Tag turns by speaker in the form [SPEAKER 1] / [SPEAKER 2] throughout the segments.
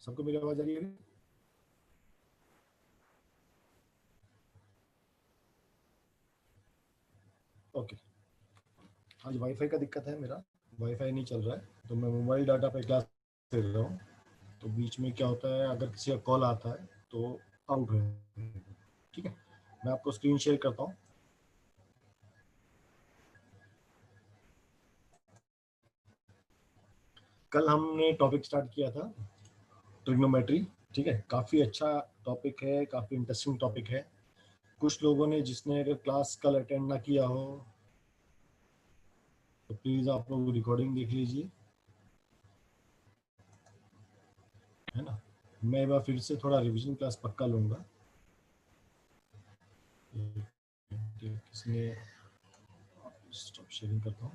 [SPEAKER 1] सबको मेरी आवाज आ रही है? ओके। आज वाईफाई का दिक्कत है, मेरा वाईफाई नहीं चल रहा है, तो मैं मोबाइल डाटा पे क्लास दे रहा हूँ। तो बीच में क्या होता है, अगर किसी का कॉल आता है तो आउट है। ठीक है, मैं आपको स्क्रीन शेयर करता हूँ। कल हमने टॉपिक स्टार्ट किया था ट्रिग्नोमेट्री। ठीक है, काफ़ी अच्छा टॉपिक है, काफ़ी इंटरेस्टिंग टॉपिक है। कुछ लोगों ने, जिसने अगर क्लास कल अटेंड ना किया हो तो प्लीज़ आप लोग रिकॉर्डिंग देख लीजिए, है ना। मैं एक बार फिर से थोड़ा रिवीजन क्लास पक्का लूँगा। किसने स्टॉप शेयरिंग करता हूँ।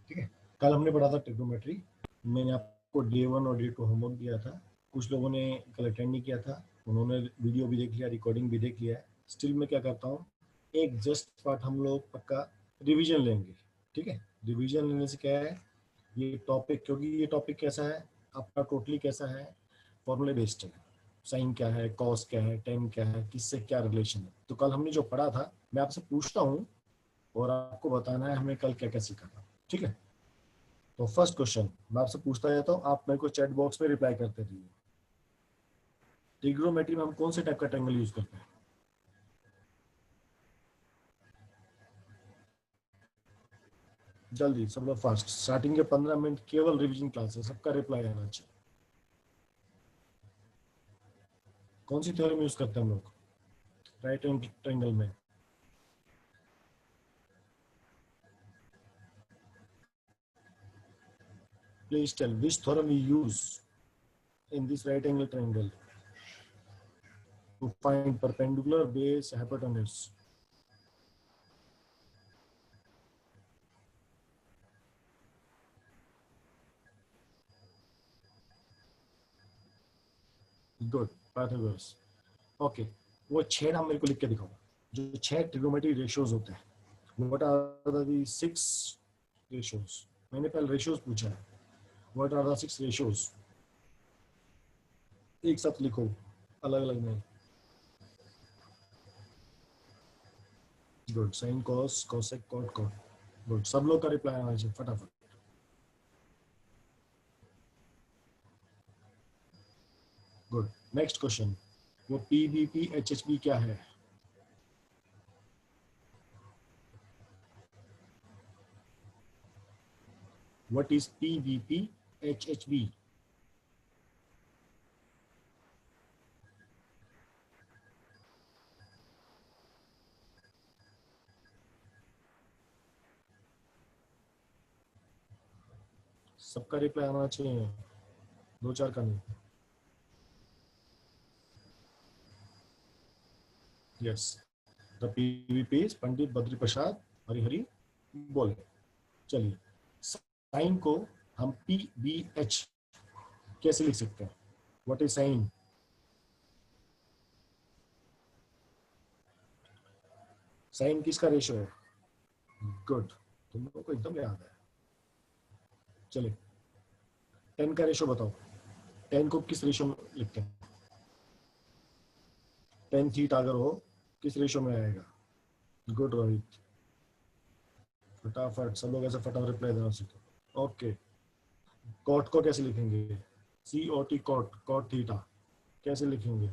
[SPEAKER 1] ठीक है, कल हमने पढ़ा था ट्रिग्नोमेट्री। मैंने आपको डे 1 और डे 2 होमवर्क दिया था। कुछ लोगों ने कल अटेंड नहीं किया था, उन्होंने वीडियो भी देख लिया, रिकॉर्डिंग भी देख लिया है। स्टिल मैं क्या करता हूँ, एक जस्ट पार्ट हम लोग पक्का रिवीजन लेंगे। ठीक है, रिवीजन लेने से क्या है, ये टॉपिक, क्योंकि ये टॉपिक कैसा है आपका, टोटली कैसा है, फॉर्मूले बेस्ड है। साइन क्या है, कॉस क्या है, टेन क्या है, किससे क्या रिलेशन है। तो कल हमने जो पढ़ा था, मैं आपसे पूछता हूँ और आपको बताना है हमें कल क्या क्या सीखा था। ठीक है, तो फर्स्ट क्वेश्चन मैं आपसे पूछता जाता हूँ, आप मेरे को चैट बॉक्स में रिप्लाई करते रहिए। ट्रिग्नोमेट्री में हम कौन से टाइप का ट्रायंगल यूज करते हैं? जल्दी सब लोग फास्ट, स्टार्टिंग के 15 मिनट केवल रिवीजन क्लास है, सबका रिप्लाई आना चाहिए। कौन सी थ्योरम यूज करते हैं हम लोग राइट एंगल ट्रायंगल में? Please tell which theorem we use in this right angle triangle to find perpendicular base hypotenuse. Good, Pythagoras. Okay, वो छह नाम मेरे को लिख के दिखाओ, जो छह ट्रिग्नोमेट्री रेशियोज होते हैं। What are the 6 ratios? मैंने पहले रेशियोज पूछा है, What are the 6 ratios? एक साथ लिखो, अलग अलग नहीं। Good, sine cos cosec cot cot. Good, सब लोग का रिप्लाई आना चाहिए फटाफट। गुड, नेक्स्ट क्वेश्चन, वो पीवीपी एचएचबी क्या है? What is PVP HHB? सबका रिप्लाई आना चाहिए, 2-4 का नहीं। Yes, the PVP is Pandit Badri Prasad Harihari बोले। चलिए, साइन को हम पी बी एच कैसे लिख सकते हैं? What is sine? साइन किसका रेशियो है? गुड, तुम लोगों को एकदम याद है। चलिए, टेन का रेशियो बताओ। टेन को किस रेशियो में लिखते हैं? टेन थीटा अगर हो, किस रेशियो में आएगा? गुड रोहित, फटाफट सब लोग ऐसे फटाफट रिप्लाई देना सीखो। ओके, कॉट को कैसे लिखेंगे? C O T, cot, cot theta कैसे लिखेंगे?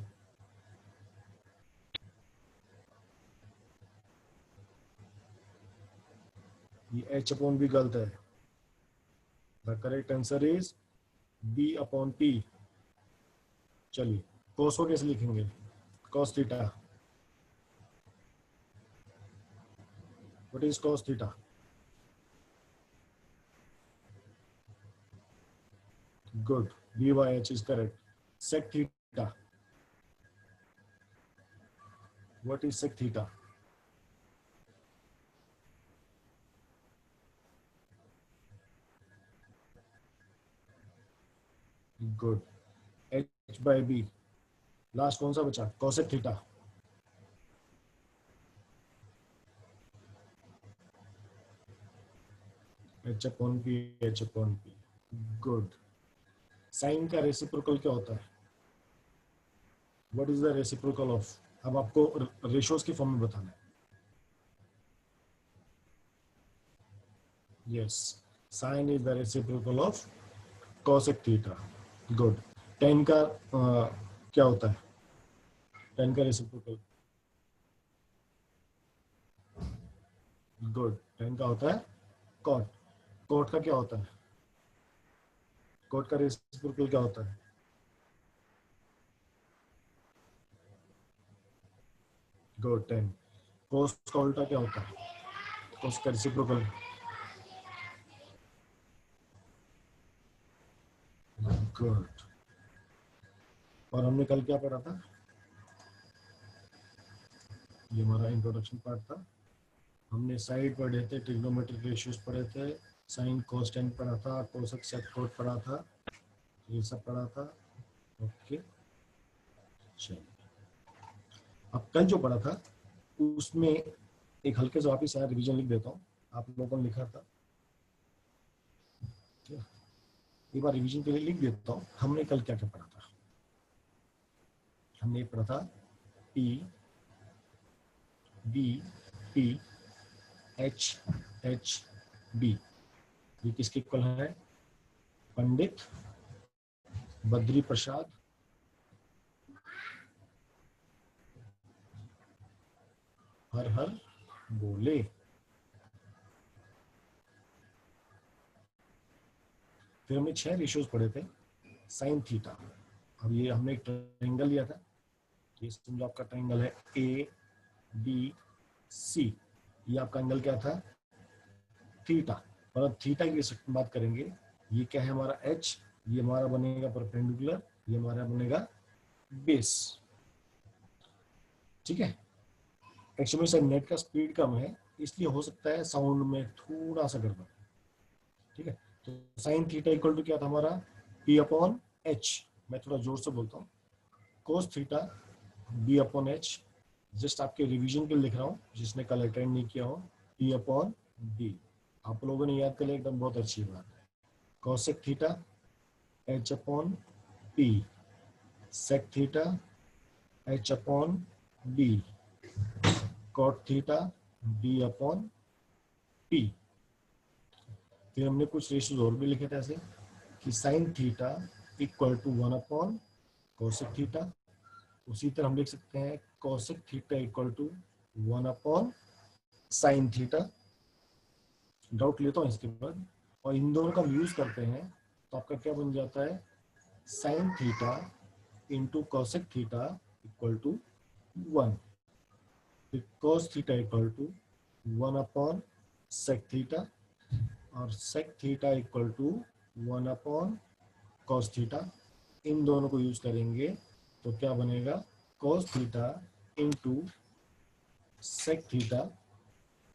[SPEAKER 1] ये एच अपॉन बी गलत है, the correct answer is B upon T. चलिए, कोस को कैसे लिखेंगे? Cos theta, what is cos theta? Good, B by H is correct. Sec theta, what is sec theta? Good, H by B. Last कौन सा बचा? Cosec theta. H upon P, H upon P. Good. Sine का reciprocal क्या होता है? What is the reciprocal of? अब आपको ratios की फॉर्म में बताना है। Yes, sine is the reciprocal of cosec theta. Good. Tan का क्या होता है? टेन का रेसिप्रोकल? गुड। टेन का होता है कॉट। कॉट का क्या होता है? कॉट का रेसिप्रोकल क्या होता है? गुड। टेन। कोस का उल्टा क्या होता है? कोस का रेसिप्रोकल? गुड। और हमने कल क्या पढ़ा था? ये हमारा इंट्रोडक्शन पार्ट था। हमने साइड पढ़े थे, ट्रिग्नोमेट्रिक रेशियोज पढ़े थे, साइन कोस टेन पढ़ा था, कोसेक सेक कोट पढ़ा था, ये सब पढ़ा था। ओके, चलिए अब कल जो पढ़ा था उसमें एक हल्के से वापिस यहाँ रिवीजन लिख देता हूँ। आप लोगों ने लिखा था, एक बार रिवीजन के लिए लिख देता हूँ। हमने कल क्या क्या पढ़ा था? हमने पढ़ा था P, B, P, H, H, B. ये किसके इक्वल है? पंडित बद्री प्रसाद हर हर बोले। फिर हमने 6 रेशियोज पढ़े थे। साइन थीटा, अब ये हमने एक ट्रायंगल लिया था। ये समझो आपका ट्रायंगल है ए बी सी। ये आपका एंगल क्या था? थीटा। और अब थीटा की बात करेंगे, ये क्या है हमारा एच, ये हमारा बनेगा परपेंडिकुलर, ये हमारा बनेगा बेस। ठीक है। एक्चुअली सर नेट का स्पीड कम है, इसलिए हो सकता है साउंड में थोड़ा सा गड़बड़। ठीक है, तो साइन थीटा इक्वल टू क्या था हमारा? P upon H. मैं थोड़ा जोर से बोलता हूँ। Cos theta B upon H. Just आपके रिवीजन के लिए लिख रहा हूँ, जिसने कल अटेंड नहीं किया हो। पी अपॉन बी, आप लोगों ने याद कर लिया, एकदम बहुत अच्छी बात है। Cosec theta H upon P, sec theta H upon B, cot theta B upon P. फिर हमने कुछ रेशियोज और भी लिखे थे ऐसे कि sine theta equal to 1 upon cosec theta. उसी तरह हम लिख सकते हैं cosec theta equal to 1 upon sine theta. Doubt लेता हूँ इसके बाद। और इन दोनों का हम यूज करते हैं तो आपका क्या बन जाता है? Sine theta into cosec theta equal to 1। फिर cos theta equal to 1 upon sec theta, और sec theta equal to 1 upon cos theta. इन दोनों को यूज करेंगे तो क्या बनेगा? Cos theta into sec theta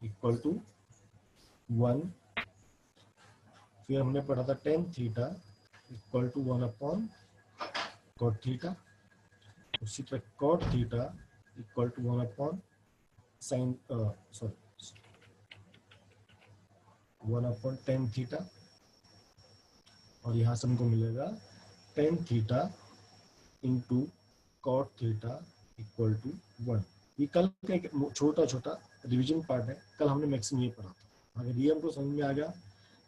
[SPEAKER 1] equal to 1। फिर हमने पढ़ा था tan theta equal to 1 upon cot theta. उसी तरह cot theta equal to 1 upon sine, sorry, 1 upon ten theta. और यहाँ से हमको मिलेगा tan theta into cot theta equal to 1। ये कल का एक छोटा छोटा रिवीजन पार्ट है। कल हमने मैक्सिमम ये पढ़ा था। अगर ये हमको समझ में आ गया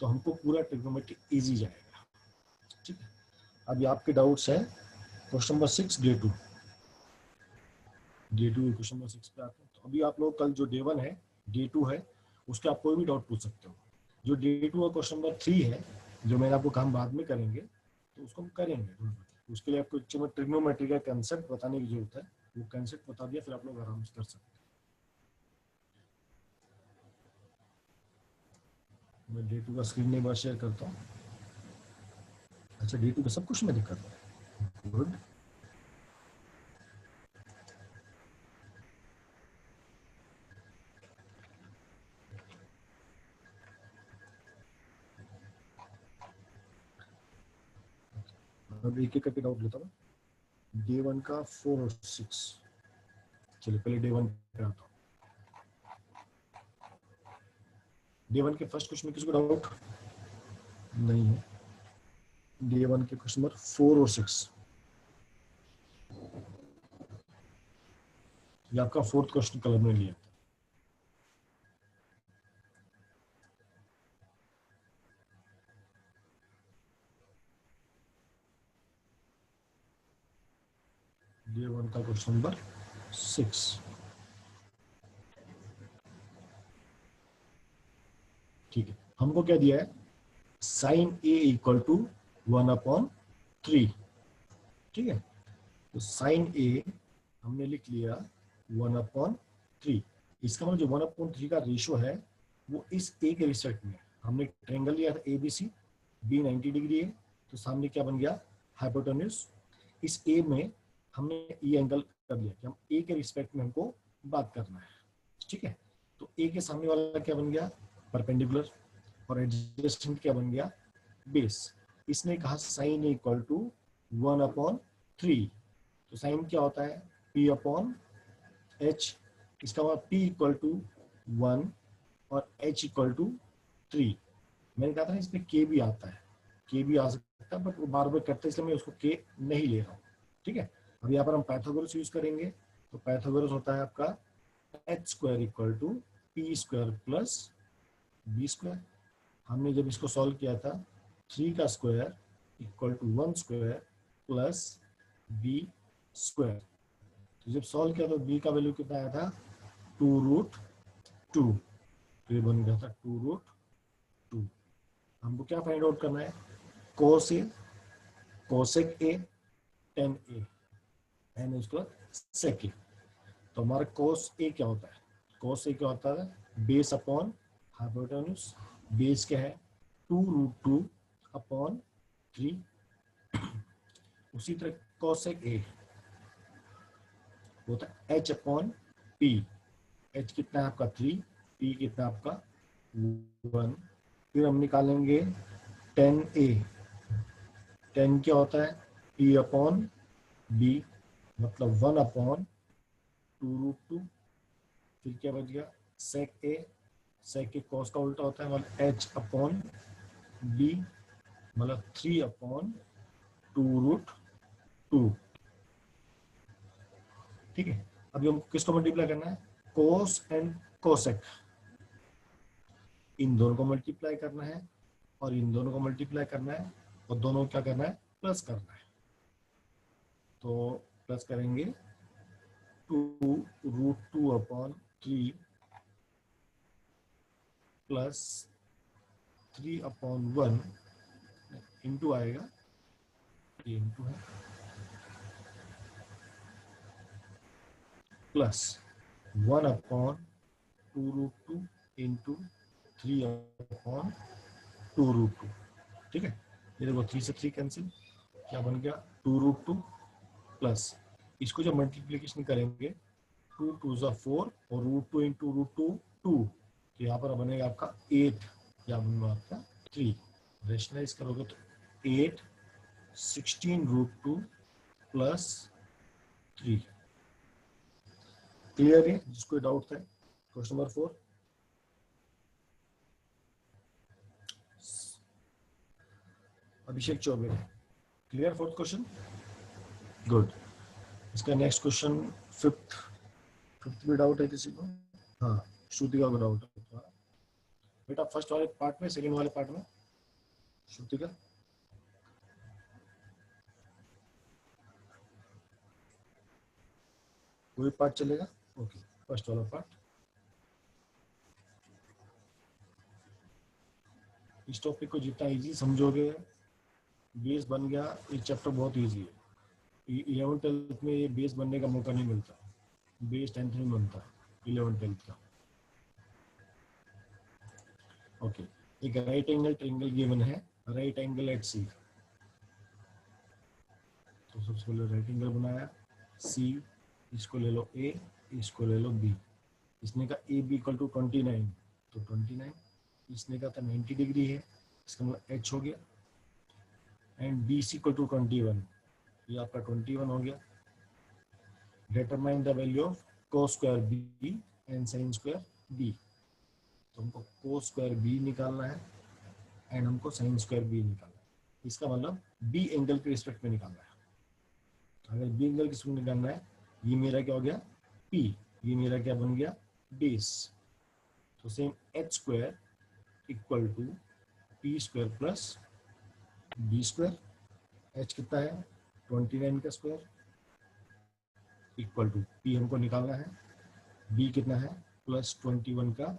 [SPEAKER 1] तो हमको पूरा ट्रिग्नोमेट्री इजी जाएगा। ठीक है, अभी आपके डाउट्स है question number 6 day 2। Day 2 question number 6 पे आते हैं। तो अभी आप लोग कल जो डे 1 है, डे 2 है, उसके आप कोई भी डाउट पूछ सकते हो। जो डे 2 और क्वेश्चन नंबर 3 है, जो मैंने आपको काम बाद में करेंगे, तो उसको हम करेंगे। उसके लिए आपको ट्रिग्नोमेट्री का कंसेप्ट बताने की जरूरत है। वो कंसेप्ट बता दिया, फिर आप लोग आराम से कर सकते हैं। मैं डे 2 का स्क्रीन एक बार शेयर करता हूँ। अच्छा, डे 2 का सब कुछ मैं दिक्कत है। गुड। अब एक एक करके डाउट लेता हूँ। डे 1 का 4 और 6। चलिए पहले डे 1 पे आता हूँ। डे वन के फर्स्ट क्वेश्चन में किसको डाउट नहीं है? डे वन के क्वेश्चन नंबर 4 और 6, ये आपका फोर्थ क्वेश्चन कल हमने लिया। डे वन का क्वेश्चन नंबर 6, ठीक है। हमको क्या दिया है? साइन ए इक्वल टू 1/3, ठीक है। तो साइन ए हमने लिख लिया 1/3। इसका मतलब जो 1/3 का रेशियो है वो इस ए के रिस्पेक्ट में, हमने ट्रायंगल लिया था A B C, B 90 degree है, तो सामने क्या बन गया? हाइपोटेन्यूज। इस ए में हमने ये एंगल कर लिया कि हम ए के रिस्पेक्ट में हमको बात करना है, ठीक है। तो ए के सामने वाला क्या बन गया? परपेंडिकुलर, और एडजेसेंट क्या बन गया? बेस। इसने कहा साइन ए इक्वल टू 1/3, तो साइन क्या होता है? P/H। इसका मतलब P इक्वल टू 1 और H इक्वल टू 3। मैंने कहा था ना इसमें K भी आता है, K भी आ सकता है, बट वो बार बार करते इसलिए मैं उसको K नहीं ले रहा हूँ, ठीक है। अब यहाँ पर हम पाइथागोरस यूज करेंगे, तो पाइथागोरस होता है आपका h² equal to P² plus B²। हमने जब इसको सॉल्व किया था 3 का square equal to 1² plus B²। तो जब सॉल्व किया तो b का वैल्यू कितना आया था? 2√2। तो ये बन गया था 2√2। हमको क्या फाइंड आउट करना है? cos a, cosec a, tan a and उसका sec a। तो हमारा cos a क्या होता है? cos a क्या होता है? Base upon hypotenuse. बेस क्या है? 2√2/3। उसी तरह cosec a होता है h/p। h कितना है आपका? 3, p कितना आपका? 1। फिर हम निकालेंगे tan a। tan क्या होता है? p/b, मतलब 1/2√2। फिर क्या बच गया? sec a। sec के cos का उल्टा होता है, मतलब h/b, मतलब 3/2√2, ठीक है। अभी हमको किसको मल्टीप्लाई करना है? cos एंड cosec, इन दोनों को मल्टीप्लाई करना है और इन दोनों को मल्टीप्लाई करना है, और दोनों को क्या करना है? प्लस करना है। तो प्लस करेंगे 2√2/3 प्लस 3/1 इंटू आएगा, ये इंटू है, प्लस 1/2√2 इंटू 3/2√2, ठीक है। ये देखो 3 से 3 कैंसिल, क्या बन गया? 2√2 प्लस इसको जब मल्टीप्लीकेशन करेंगे 2 2 4 और √2 इंटू √2 2, तो यहाँ पर बनेगा आपका 8, या बनेगा आपका 3। रेशनलाइज करोगे तो 8 16√2 प्लस 3। क्लियर है? जिसको डाउट था question number 4। Abhishek Choubey, clear fourth question? Good. इसका नेक्स्ट क्वेश्चन फिफ्थ भी डाउट है किसी को? हाँ, श्रुतिका को डाउट है बेटा, फर्स्ट वाले पार्ट में, सेकंड वाले पार्ट में श्रुतिका? कोई पार्ट चलेगा? ओके, फर्स्ट वाला पार्ट। इस टॉपिक को जितना इजी समझोगे, बेस बन गया। ये चैप्टर बहुत इजी है। 11th-12th में ये बेस बनने का मौका नहीं मिलता, बेस 10th में बनता है, 11th-12th का। ओके, एक राइट एंगल ट्रायंगल गिवन है, राइट एंगल एट सी। तो सबसे पहले राइट एंगल बनाया सी, इसको ले लो ए, इसको ले लो बी। इसने कहा ए बी इक्वल टू 29, तो 29। इसने कहा था 90 डिग्री है, इसका मतलब एच हो गया। And B C equal to 21, ये आपका 21 हो गया। Determine the value of cos² B and sin² B. तो तो हमको कोस स्क्वायर बी निकालना है एंड हमको साइन स्क्वायर बी निकालना है। इसका मतलब बी एंगल के रिस्पेक्ट में निकालना है। अगर बी एंगल के रिस्पेक्ट में निकालना है, ये मेरा क्या हो गया पी, ये मेरा क्या बन गया बेस। तो same H square equal to P square plus B square. H कितना है 29 का स्क्वायर इक्वल टू पी हमको निकालना है, बी कितना है प्लस 21 का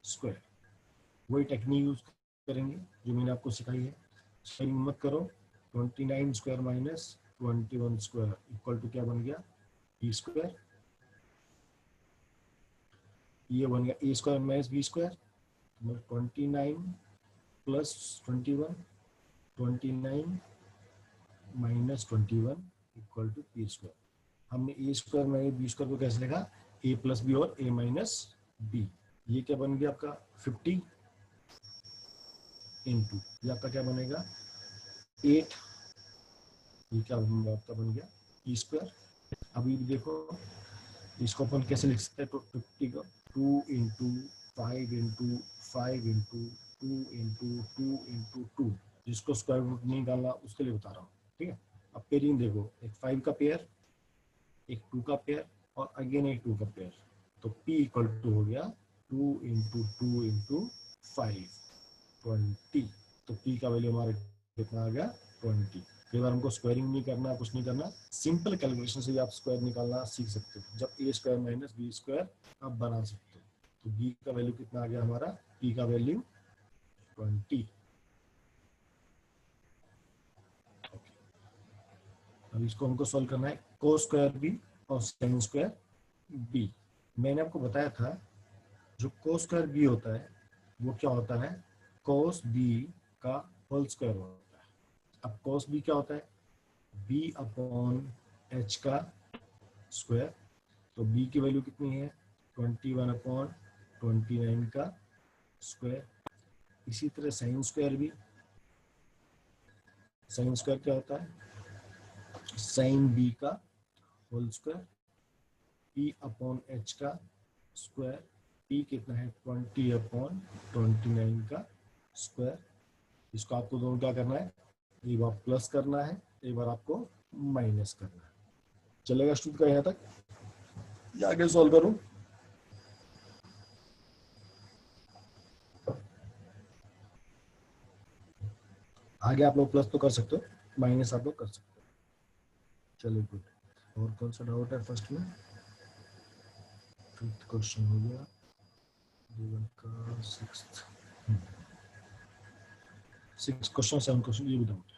[SPEAKER 1] स्क्वायर। वही टेक्निक यूज करेंगे जो मैंने आपको सिखाई है। सही मत करो, 29 square minus 21 square equal to क्या बन गया बी स्क्वायर। ये बन गया A square minus B square. 29 plus 21, 29 minus 21 equal to P square. हमने A square minus B square को कैसे लिखा, ए प्लस बी और ए माइनस बी। ये क्या बन गया आपका 50 इंटू ये आपका क्या बनेगा 8, ये क्या आपका बन गया ई स्क्वायर। अभी देखो इसको अपन कैसे लिख सकते हैं, तो 50 का 2 into 5 into 5 into 2 into 2 into 2, जिसको स्क्वायर रूट नहीं निकालना उसके लिए बता रहा हूँ, ठीक है। अब पेयरिंग देखो, एक 5 का पेयर, एक 2 का पेयर और अगेन एक 2 का पेयर। तो P इक्वल टू हो गया 2 इंटू 2 इंटू 5 20। तो P का वैल्यू हमारा कितना आ गया 20। कई बार हमको स्क्वायरिंग नहीं करना, कुछ नहीं करना, सिंपल कैलकुलेशन से भी आप स्क्वायर निकालना सीख सकते हो। जब ए स्क्वायर माइनस बी स्क्वायर आप बना सकते हो। तो बी का वैल्यू कितना आ गया हमारा, पी का वैल्यू 20। अब इसको हमको सॉल्व करना है कोस स्क्वायर बी और साइन स्क्वायर बी। मैंने आपको बताया था जो कोस स्क्वायर बी होता है वो क्या होता है कोस बी का होल स्क्वायर होता है। अब कोस बी क्या होता है b अपॉन एच का स्क्वायर। तो b की वैल्यू कितनी है 21 अपॉन 29 का स्क्वायर। इसी तरह साइन स्क्वायर भी, साइन स्क्वायर क्या होता है साइन b का whole square, p upon H का स्क्वायर। p कितना है 20 अपॉन 29 का स्क्वायर। इसको आपको दोनों क्या करना है, एक बार प्लस करना है, एक बार आपको माइनस करना है। चलेगा स्टूडेंट का यहाँ तक, या आगे सॉल्व करूं। आगे आप लोग प्लस तो कर सकते हो, माइनस आप लोग कर सकते हो। चलिए गुड। और कौन सा डाउट है फर्स्ट में, फिफ्थ क्वेश्चन हो गया, जीवन का सिक्स्थ क्वेश्चन, 7 क्वेश्चन, ये भी डाउट है।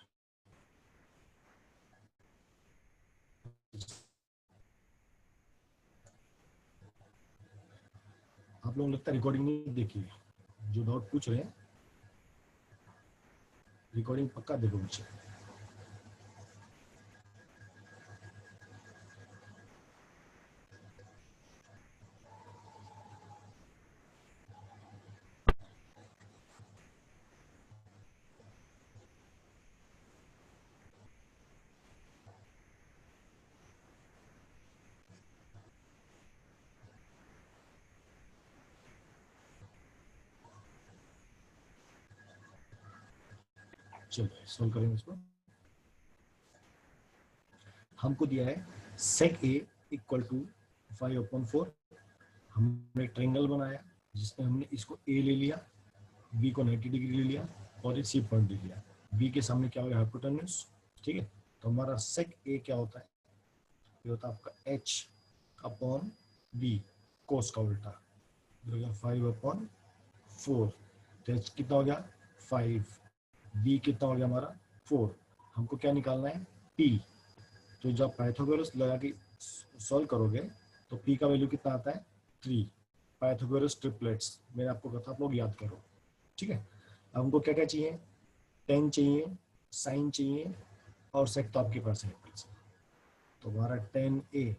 [SPEAKER 1] आप लोग लगता है रिकॉर्डिंग नहीं देखी है, जो डाउट पूछ रहे हैं रिकॉर्डिंग पक्का देखो पीछे। चलिए सॉल्व करेंगे इसको। हमको दिया है सेक ए इक्वल टू 5/4। हमने ट्रायंगल बनाया जिसमें हमने इसको ए ले लिया, बी को 90 डिग्री ले लिया और एक सी पॉइंट ले लिया। बी के सामने क्या होगा हाइपोटेन्यूज, ठीक है। तो हमारा सेक ए क्या होता है, ये होता है आपका एच अपॉन बी कोस का उल्टा, 5/4। तो एच कितना हो गया 5, बी कितना हो गया हमारा 4। हमको क्या निकालना है पी। तो जब पाइथागोरस लगा के सॉल्व करोगे तो पी का वैल्यू कितना आता है 3। पाइथागोरस ट्रिपलेट्स मैंने आपको कहा था, आप लोग याद करो, ठीक है। अब हमको क्या क्या चाहिए, टेन चाहिए, साइन चाहिए और सेक तो आपके पास है। तो हमारा 10a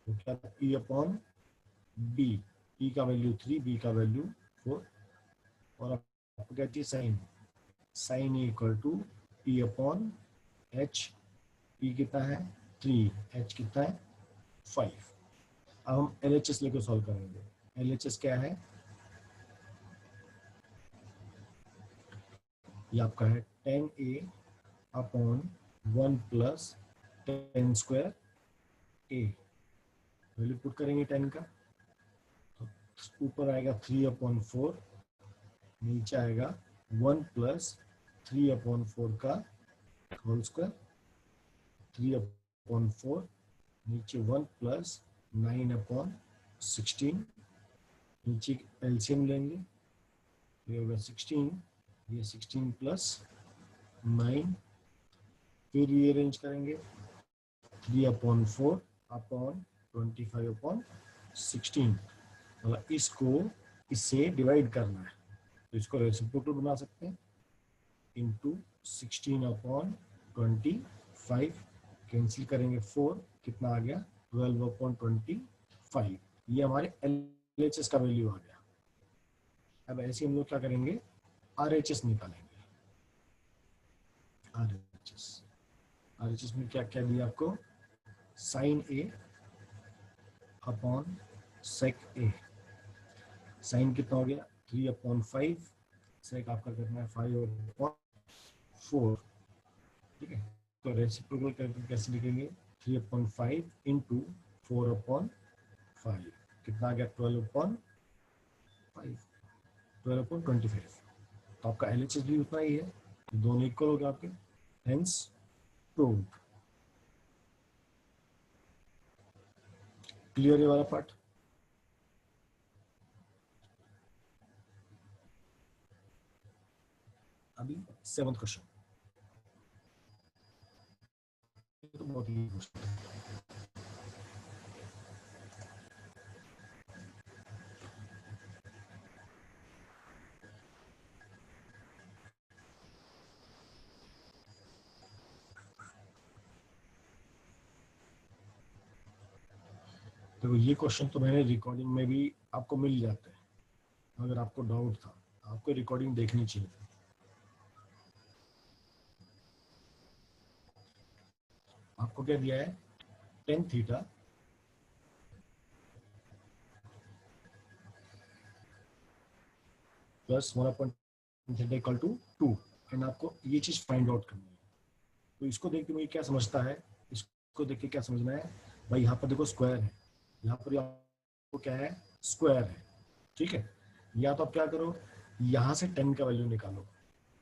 [SPEAKER 1] तो क्या पी अपॉन बी, पी का वैल्यू 3, बी का वैल्यू 4। और आपको क्या चाहिए sine, sine equal to P upon H. P कितना है 3, एच कितना है 5। अब हम LHS लेकर सॉल्व करेंगे। LHS क्या है ये आपका है 10a upon 1 plus 10 square a। Value put करेंगे 10 का, तो ऊपर आएगा 3 अपॉन 4, नीचे आएगा 1 प्लस 3 अपॉन 4 का होल स्क्वायर, 3 अपॉन 4, नीचे 1 प्लस 9 अपॉन 16, नीचे एलसीएम लेंगे, ये होगा 16, ये 16 प्लस 9, फिर रीअरेंज करेंगे 3 अपॉन 4 अपॉन 25 अपॉन 16, मतलब इसको इससे डिवाइड करना है, तो इसको रेसिप्रोकल बना सकते हैं, इंटू 16 अपॉन 25, कैंसिल करेंगे 4, कितना आ गया 12 अपॉन 25, ये हमारे LHS का वैल्यू आ गया। अब ऐसे हम लोग क्या करेंगे, RHS निकालेंगे। RHS में क्या क्या दिया आपको, sine A upon sec A। Sine कितना हो गया 3 अपॉन 5, सेक आपका करना है 5 अपॉन 4, ठीक है। तो रेसिप्रोकल करके कैसे लिखेंगे, 3 अपॉन 5 इंटू 4 अपॉन 5, कितना आ गया 12 अपॉन 5, 12 अपॉन 25। तो आपका LHS भी उतना ही है, दोनों इक्वल हो गया आपके, हेंस प्रूव्ड। क्लियर ये वाला पार्ट। अभी 7th क्वेश्चन, तो बहुत ही क्वेश्चन। देखो ये क्वेश्चन तो मैंने रिकॉर्डिंग में भी आपको मिल जाते हैं, अगर आपको डाउट था आपको रिकॉर्डिंग देखनी चाहिए थी। आपको क्या दिया है, tan theta plus 1 theta equal to 2, and आपको ये चीज फाइंड आउट करनी है। तो इसको देख के मुझे क्या समझता है, इसको देख के क्या समझना है भाई, यहाँ पर देखो स्क्वायर है, यहाँ पर आपको क्या है स्क्वायर है, ठीक है। या तो आप क्या करो, यहाँ से 10 का वैल्यू निकालो।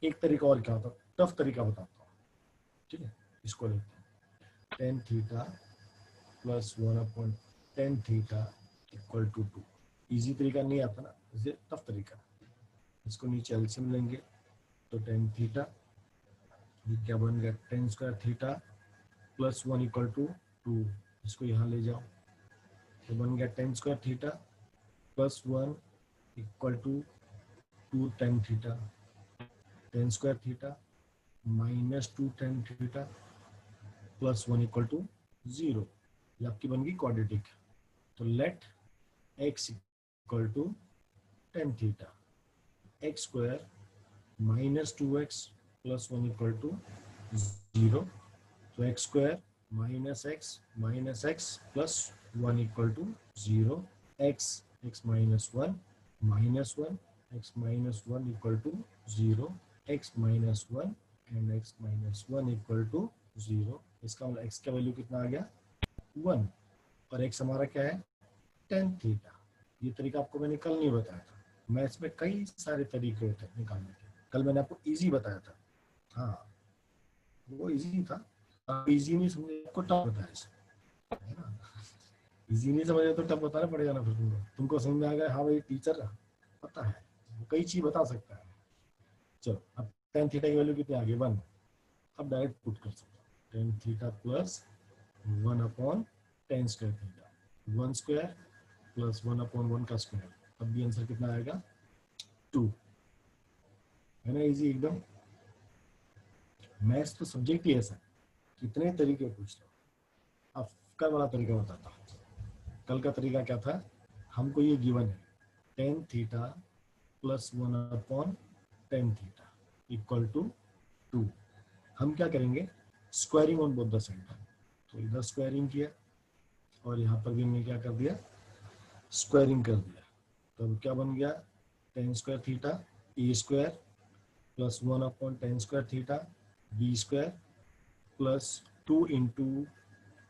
[SPEAKER 1] एक तरीका और क्या होता है, टफ तरीका बताता हूँ, ठीक है। इसको देखते हैं, tan theta plus 1/10 theta equal to 2। Easy तरीका नहीं आता ना, इसे टफ तरीका। इसको नीचे एलसीएम लेंगे, तो टेन थीटा, ये क्या बन गया 10 square theta plus 1 equal to 2, इसको यहाँ ले जाओ, तो बन गया 10 square theta plus 1 equal to 2 tan theta, 10 square theta minus 2 tan theta plus 1 equal to 0। ये आपकी बन गई क्वाड्रेटिक। तो let x equal to tan theta, x square minus 2x plus 1 equal to 0। तो x square minus x plus 1 equal to 0, x minus 1 minus 1, x minus 1 equal to 0, x minus 1 and x minus 1 equal to 0। इसका मतलब x का value कितना आ गया 1, और x हमारा क्या है टेन थीटा। ये तरीका आपको मैंने कल नहीं बताया था, मैथ्स में कई सारे तरीके होते हैं निकालने के, कल मैंने आपको इजी बताया था। हाँ वो इजी था, आप इजी नहीं समझे आपको टफ बताया है ना। इजी नहीं समझे तो टफ बताना पड़ेगा ना, फिर तुमको समझ में आ गया, हाँ भाई टीचर पता है वो कई चीज बता सकता है। चलो अब टेन थीटा की वैल्यू कितनी आ गई 1, अब डायरेक्ट पुट कर सकते हो, ten theta plus 1/10 square theta, 1 square plus 1/1 का स्क्वायर, अब भी आंसर कितना आएगा 2, है ना इजी एकदम। मैथ्स तो सब्जेक्ट ही ऐसा है, कितने तरीके पूछ लो। अब कल वाला तरीका बताता हूँ। कल का तरीका क्या था, हमको ये गिवन है tan theta plus 1/10 theta equal to 2। हम क्या करेंगे, squaring on both the side, तो इधर स्क्वायरिंग किया और यहाँ पर भी हमने क्या कर दिया स्क्वायरिंग कर दिया। तो अब क्या बन गया tan square theta A square plus 1/10² theta B square plus 2 into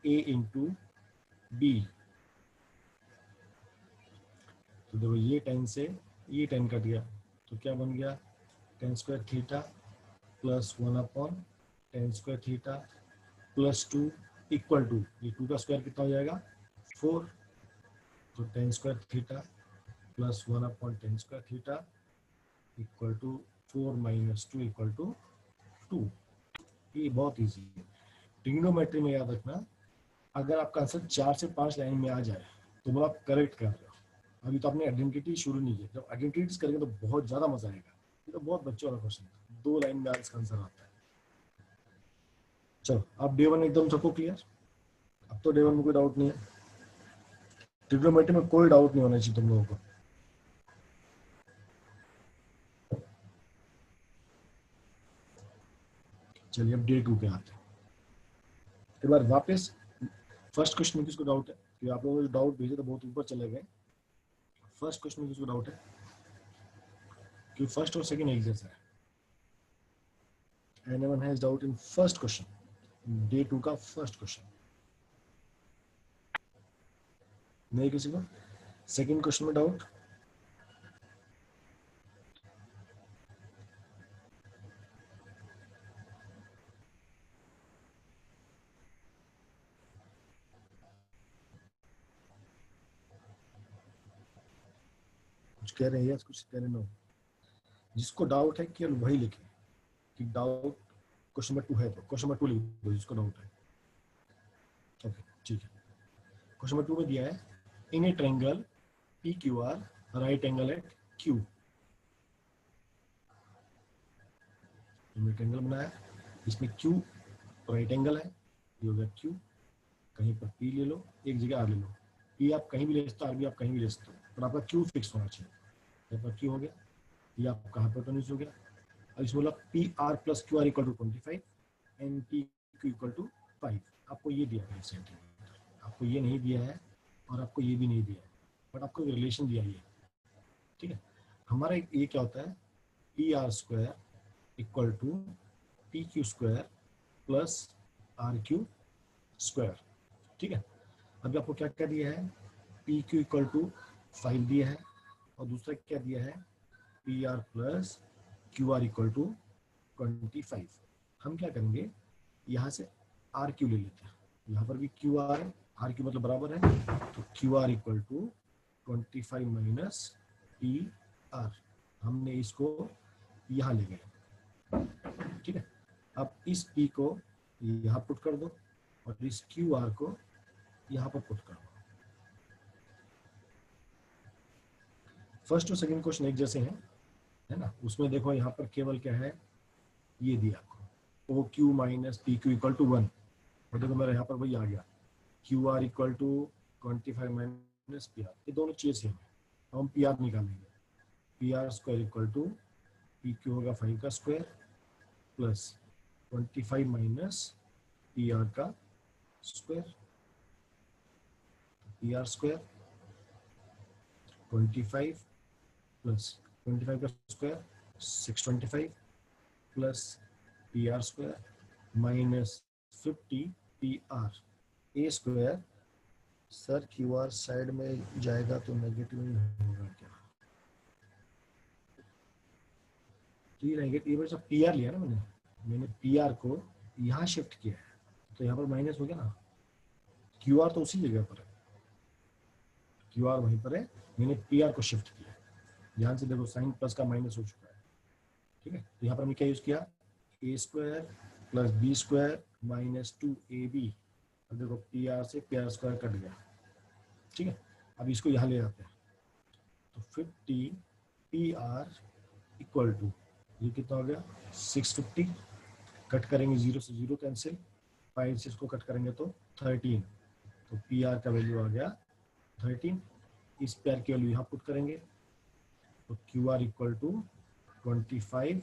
[SPEAKER 1] A into B. तो देखो ये 10 से ये 10 कट गया तो क्या बन गया 10² theta plus 1/10² theta plus 2 equal to ये 2 का स्क्वायर कितना हो जाएगा 4। तो 10² थीटा प्लस 1/10² थीटा equal to 4 minus 2 equal to 2। ये बहुत इजी है। ट्रिग्नोमेट्री में याद रखना, अगर आपका आंसर 4 से 5 लाइन में आ जाए तो वो आप करेक्ट कर रहे हो। अभी तो आपने आइडेंटिटी शुरू नहीं किया, जब आइडेंटिटीज करेंगे तो बहुत ज्यादा मजा आएगा। ये तो बहुत बच्चों वाला क्वेश्चन है, 2 लाइन में इसका आंसर आता है। चलो अब डे 1 एकदम सबको क्लियर। अब तो डे 1 में कोई डाउट नहीं है, ट्रिग्नोमेट्री में कोई डाउट नहीं होना चाहिए तुम लोगों को। चलिए अब डे 2 पे आते हैं। एक बार वापस फर्स्ट क्वेश्चन में किसको डाउट है, कि आप लोगों ने डाउट भेजे तो बहुत ऊपर चले गए। फर्स्ट क्वेश्चन में किसको डाउट है कि फर्स्ट और सेकंड एक जैसा है? Anyone has doubt in first question, day 2 का फर्स्ट क्वेश्चन? नहीं किसी को? सेकंड क्वेश्चन में डाउट? कुछ कह रहे हैं यस, कुछ कह रहे नो। जिसको डाउट है केवल वही लिखे कि डाउट क्वेश्चन नंबर 2 है, तो क्वेश्चन नंबर 2 लिख दो जिसको डाउट है। ओके ठीक है। क्वेश्चन नंबर 2 में दिया है in a triangle P Q R right angle at Q. Triangle बनाया, इसमें क्यू राइट एंगल है, ये हो गया क्यू। कहीं पर पी ले लो, एक जगह आर ले लो। पी आप कहीं भी ले सकते हो, आर भी आप कहीं भी ले सकते हो, पर आपका क्यू फिक्स होना चाहिए। आपका क्यू हो गया, ये आपका हाइपोटेन्यूज हो गया। अब इसमें बोला P R plus Q R equal to 25 and P Q equal to 5। आपको ये दिया है सेंटीमीटर, आपको ये नहीं दिया है और आपको ये भी नहीं दिया है, बट आपको रिलेशन दिया है। ठीक है, हमारा ये क्या होता है P R square equal to P Q square plus R Q square. ठीक है, अभी आपको क्या क्या दिया है, पी क्यू इक्वल टू 5 दिया है और दूसरा क्या दिया है P R plus Q R equal to 25। हम क्या करेंगे यहाँ से आर क्यू ले लेते हैं, यहाँ पर भी क्यू आर है, आर क्यू मतलब बराबर है, तो Q R equal to 25 minus P R. हमने इसको यहाँ ले गए। ठीक है, अब इस पी को यहाँ पुट कर दो और इस क्यू आर को यहाँ पर पुट कर दो। फर्स्ट और सेकंड क्वेश्चन एक जैसे हैं, है ना। उसमें देखो यहाँ पर केवल क्या है, ये दिया आपको O Q minus P Q equal to 1, और देखो मेरा यहाँ पर वही आ गया Q R equal to 25 minus P R. ये दोनों चीज़ सेम है, हम पी आर निकालेंगे। P R square equal to P Q होगा 5 का square plus 25 minus P R का square. P R square 25 plus 25 का square 625 plus P R square minus 50 P R A square. Sir Q R side में जाएगा तो negative नहीं होगा क्या? तो ये नेगेटिव सब पी आर लिया ना मैंने पी आर को यहाँ शिफ्ट किया है तो यहाँ पर माइनस हो गया ना। क्यू आर तो उसी जगह पर है, क्यू आर वहीं पर है, मैंने पी आर को शिफ्ट किया। ध्यान से देखो साइन प्लस का माइनस हो चुका है। ठीक है, तो यहाँ पर हमने क्या यूज किया A square plus B square minus 2ab। अब देखो पी आर से पी आर स्क्वायर कट गया। ठीक है, अब इसको यहाँ ले आते हैं तो 50 पी आर इक्वल टू ये कितना हो गया 650, कट करेंगे 0 से 0 कैंसिल, 5 से इसको कट करेंगे तो 13, तो पी आर का वैल्यू आ गया 13। इस पी आर की वैल्यू यहाँ पुट करेंगे तो Q R equal to 25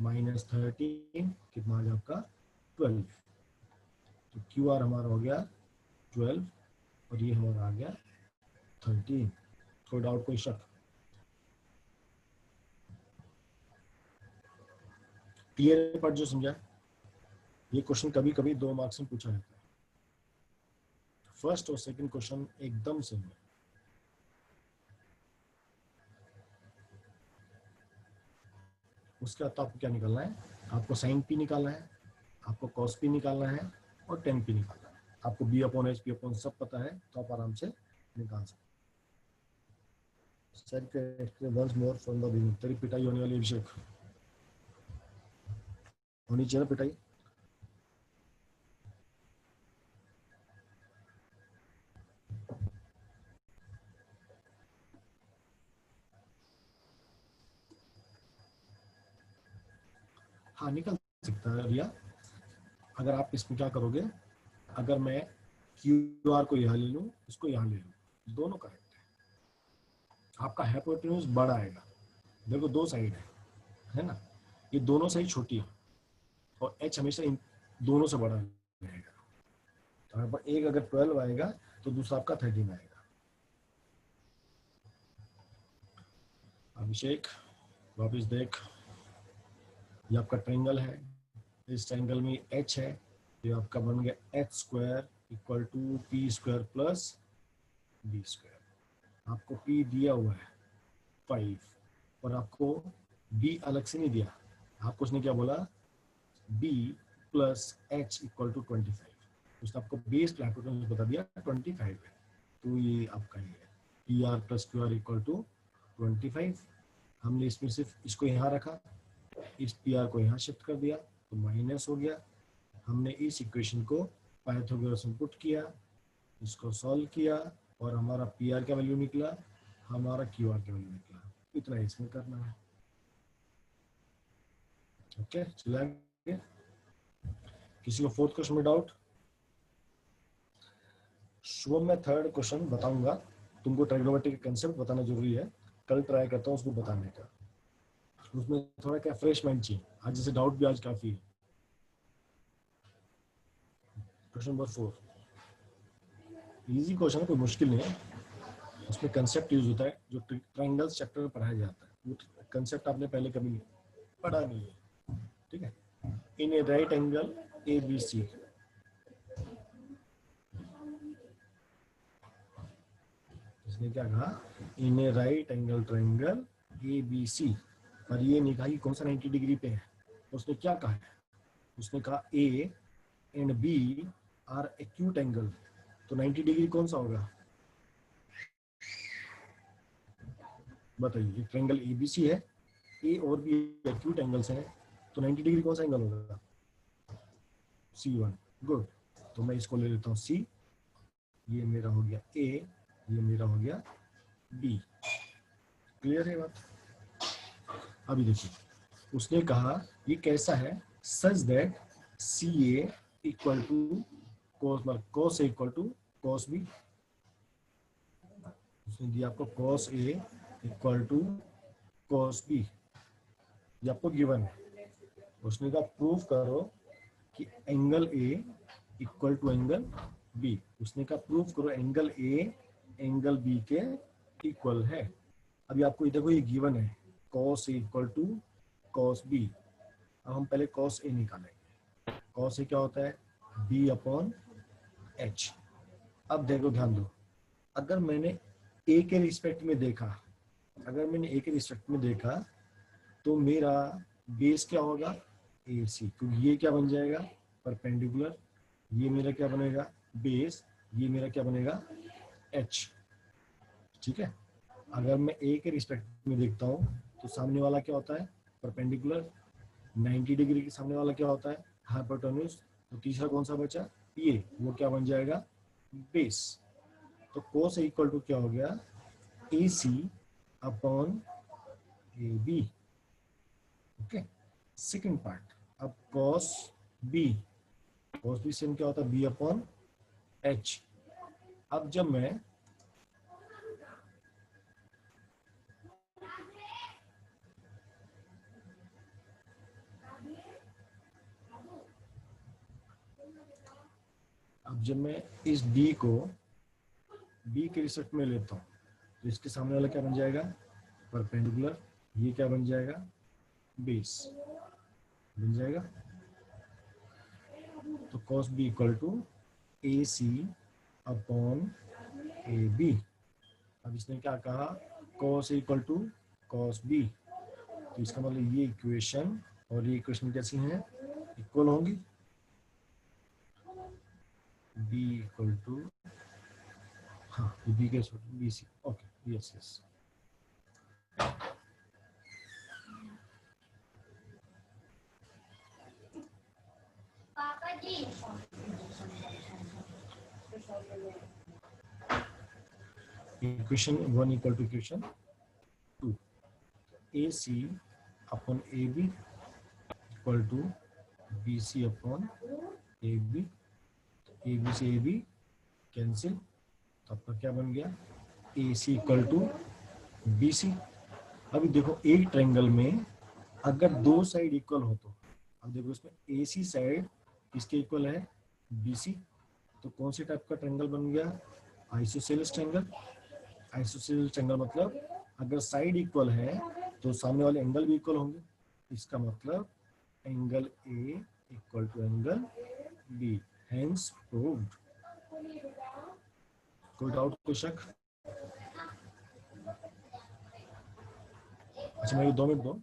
[SPEAKER 1] minus 13 कितना आ गया आपका 12। तो क्यू आर हमारा हो गया 12 और ये हमारा आ गया 13। कोई डाउट कोई शक? क्लियर पार्ट जो समझा? ये क्वेश्चन कभी कभी 2 मार्क्स में पूछा जाता है। फर्स्ट और सेकंड क्वेश्चन एकदम सेम है। उसके बाद तो आपको क्या निकालना है? आपको साइन पी निकालना है, आपको कॉस पी निकालना है और टेन पी निकालना है। आपको B upon H P upon सब पता है तो आप आराम से निकाल सकते। Once more from the beginning. तेरी पिटाई होने वाली अभिषेक, होनी चाहिए ना पिटाई। हाँ निकल सकता है रिया। अगर आप इसमें क्या करोगे, अगर मैं क्यू आर को यहाँ ले लूँ, इसको यहाँ ले लूँ, दोनों करेक्ट है। आपका हाइपोटेन्यूज बड़ा आएगा। देखो 2 साइड है ना, ये दोनों साइड छोटी है और एच हमेशा इन दोनों से बड़ा रहेगा। तो एक अगर 12 आएगा तो दूसरा आपका 13 आएगा। अभिषेक वापिस देख, ये आपका ट्रायंगल है, इस ट्रायंगल में एच है, ये आपका बन गया H square equal to P square plus B square. आपको पी दिया हुआ है 5 और आपको बी अलग से नहीं दिया। आपको उसने क्या बोला, B plus H equal to 25। उसने आपको बेस हाइपोटेन्यूज बता दिया 25 है, तो ये आपका ये है P R plus Q R equal to 25। हमने इसमें सिर्फ इसको यहाँ रखा, इस पी आर को यहाँ शिफ्ट कर दिया तो माइनस हो गया। हमने इस इक्वेशन को पाइथागोरस में पुट किया, इसको सॉल्व किया और हमारा पी आर का वैल्यू निकला, हमारा क्यू आर का वैल्यू निकला। इतना इसमें करना है। ओके चला गया? किसी को फोर्थ क्वेश्चन में डाउट? शुभम मैं थर्ड क्वेश्चन बताऊंगा, तुमको ट्राइगोनोमेट्री का कंसेप्ट बताना जरूरी है, कल ट्राई करता हूँ उसको बताने का। उसमें थोड़ा क्या फ्रेश माइंड चाहिए, आज जैसे डाउट भी आज काफी है। क्वेश्चन नंबर 4 इजी क्वेश्चन है, कोई मुश्किल नहीं है। उसमें कंसेप्ट यूज होता है जो ट्रायंगल्स चैप्टर में पढ़ाया जाता है, वो कंसेप्ट आपने पहले कभी पढ़ा नहीं है। ठीक है, in a right angle A B C, इसने क्या कहा, in a right angle triangle A B C, पर ये नहीं कहा कि कौन सा 90 डिग्री पे है। उसने क्या कहा है, उसने कहा A and B are acute angle, तो 90 डिग्री कौन सा होगा बताइए। ट्रायंगल एबीसी है, ए और बी एक्यूट एंगल्स हैं, तो 90 डिग्री कौन सा एंगल होगा? C1। गुड, तो मैं इसको ले लेता हूँ C, ये मेरा हो गया A, ये मेरा हो गया B। क्लियर है बात? अभी देखिए, उसने कहा ये कैसा है, such that CA equal to cos A equal to cos B। उसने दिया आपको cos A equal to cos B, ये आपको गिवन है। उसने कहा प्रूव करो कि angle A equal to angle B। उसने कहा प्रूव करो एंगल A एंगल B के इक्वल है। अभी आपको देखो ये गिवन है cos A equal to cos B। अब हम पहले cos A निकालेंगे। cos A क्या होता है, B अपॉन H। अब देखो ध्यान दो, अगर मैंने A के रिस्पेक्ट में देखा, अगर मैंने A के रिस्पेक्ट में देखा तो मेरा बेस क्या होगा, AC, तो ये क्या बन जाएगा परपेंडिकुलर, ये मेरा क्या बनेगा बेस, ये मेरा क्या बनेगा H। ठीक है, अगर मैं A के रिस्पेक्ट में देखता हूँ तो सामने वाला क्या होता है परपेंडिकुलर, 90 डिग्री के सामने वाला क्या होता है हाइपोटेन्यूज, तो तीसरा कौन सा बचा ये, वो क्या बन जाएगा बेस। तो cos A इक्वल टू क्या हो गया AC upon AB। Okay, second part, अब cos B सेम क्या होता है B अपॉन H। अब जब मैं इस B को B के रिस्पेक्ट में लेता हूँ तो इसके सामने वाला क्या बन जाएगा परपेंडिकुलर, ये क्या बन जाएगा बेस। बन जाएगा। तो cos b equal to AC upon AB। अब इसने क्या कहा, cos A equal to cos B, तो इसका मतलब ये इक्वेशन और ये इक्वेशन कैसी हैं, इक्वल होंगी। b इक्वल टू, हाँ b के B C, okay yes yes. Equation 1 equal to equation 2, AC upon AB equal to BC upon AB। AB से AB कैंसिल, तो आपका क्या बन गया, AC इक्वल टू BC। अभी देखो एक ट्रायंगल में अगर दो साइड इक्वल हो तो, अब देखो इसमें AC साइड किसके इक्वल है, BC। तो कौन से टाइप का ट्रायंगल बन गया, आइसोसेलेस ट्रायंगल। आइसोसेलेस ट्रायंगल मतलब अगर साइड इक्वल है तो सामने वाले एंगल भी इक्वल होंगे। इसका मतलब angle A equal to angle B, hence proved. कोई डाउट, कोई शक? अच्छा मेरी 2 मिनट दो।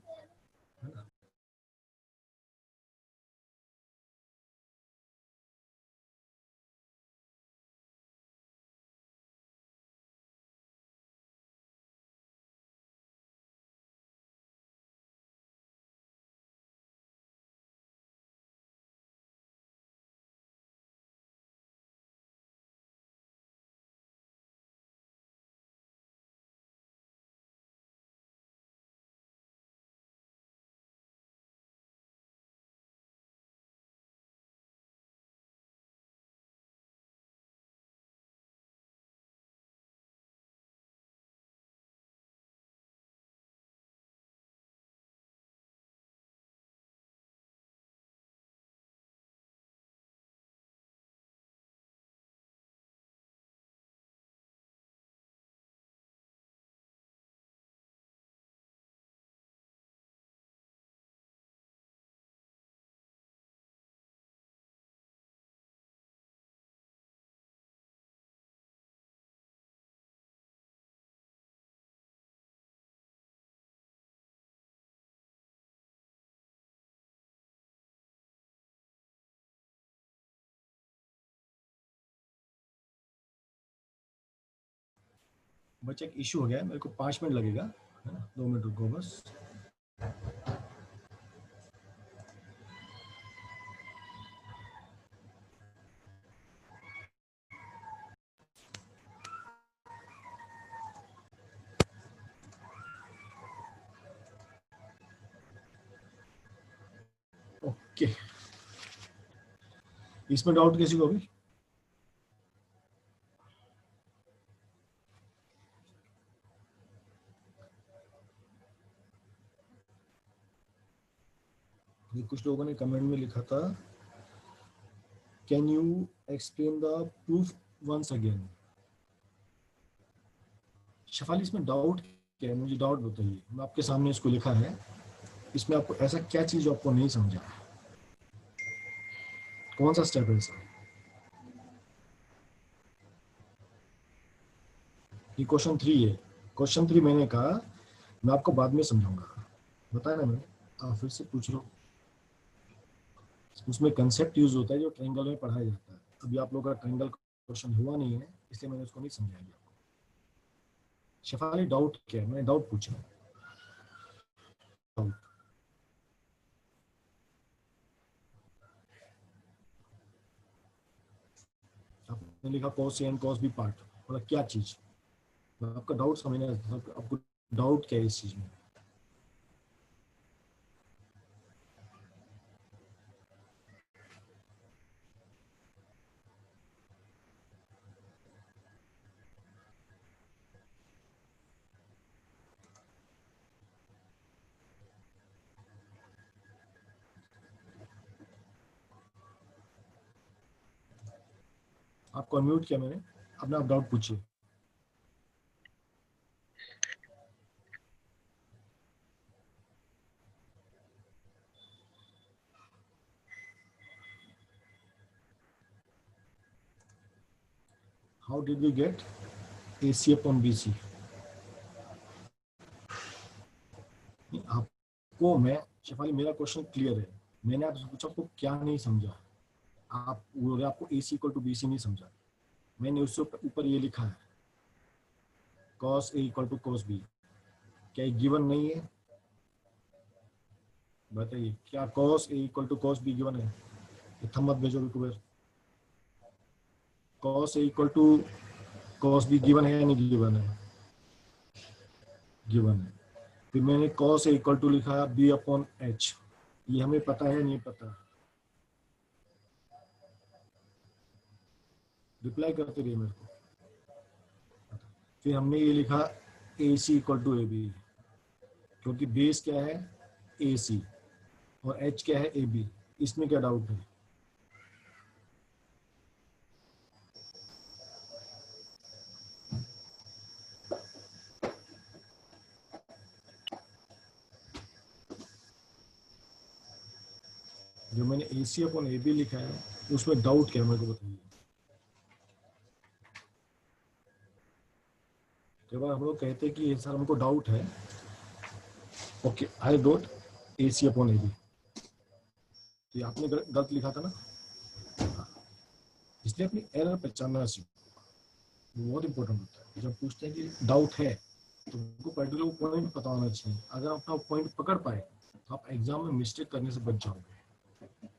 [SPEAKER 1] बच्चे एक इशू हो गया है, मेरे को 5 मिनट लगेगा, है ना, 2 मिनट रुको बस। ओके, इसमें डाउट किसी को भी? ये कुछ लोगों ने कमेंट में लिखा था, can you explain the proof once again. Shefali इसमें डाउट क्या है, मुझे डाउट बताइए। मैं आपके सामने इसको लिखा है, इसमें आपको ऐसा क्या चीज जो आपको नहीं समझा, कौन सा स्टेप है इसका? ये क्वेश्चन 3 है। क्वेश्चन 3 मैंने कहा मैं आपको बाद में समझाऊंगा, बताया ना मैंने, आप फिर से पूछ लो। उसमें कंसेप्ट यूज होता है जो ट्रायंगल में पढ़ाया जाता है। अभी आप लोग का ट्रायंगल क्वेश्चन हुआ नहीं है, इसलिए मैंने उसको नहीं समझाया आपको। शफाली डाउट क्या है, मैंने डाउट पूछा। डाउट आपने लिखा cos A and cos B part, मतलब क्या चीज, आपका डाउट समझना है, आपको डाउट क्या है इस चीज में। आपको अनम्यूट किया मैंने, अपना आप डाउट पूछिए। How did we get AC upon BC? आपको मैं शेफाली, मेरा क्वेश्चन क्लियर है, मैंने आपसे पूछा आपको क्या नहीं समझा, आप बोल रहे आपको AC इक्वल टू BC नहीं समझा। मैंने उससे ऊपर ये लिखा है cos A equal to cos B, क्या ये गिवन नहीं है? बताइए, क्या cos A equal to cos B given है? थम मत भेजो Kuber. cos A equal to cos B given है या नहीं गिवन है? गिवन है। फिर मैंने cos A इक्वल टू लिखा B अपॉन H, ये हमें पता है नहीं पता? रिप्लाई करते रहिए मेरे को। फिर हमने ये लिखा AC इक्वल टू AB, क्योंकि बेस क्या है AC और H क्या है AB, इसमें क्या डाउट है? जो मैंने AC अपॉन AB लिखा है उसमें डाउट क्या है मेरे को बताइए। जब हम लोग कहते हैं कि सर हमको डाउट है, okay I dot AC upon AB, तो आपने गलत लिखा था ना, इसलिए अपनी एरर पहचानना सीखो, बहुत इंपॉर्टेंट होता है। जब पूछते हैं कि डाउट है तो उनको पर्टिकुलर पॉइंट पता होना चाहिए। अगर आप अपना पॉइंट पकड़ पाए तो आप एग्जाम में मिस्टेक करने से बच जाओगे,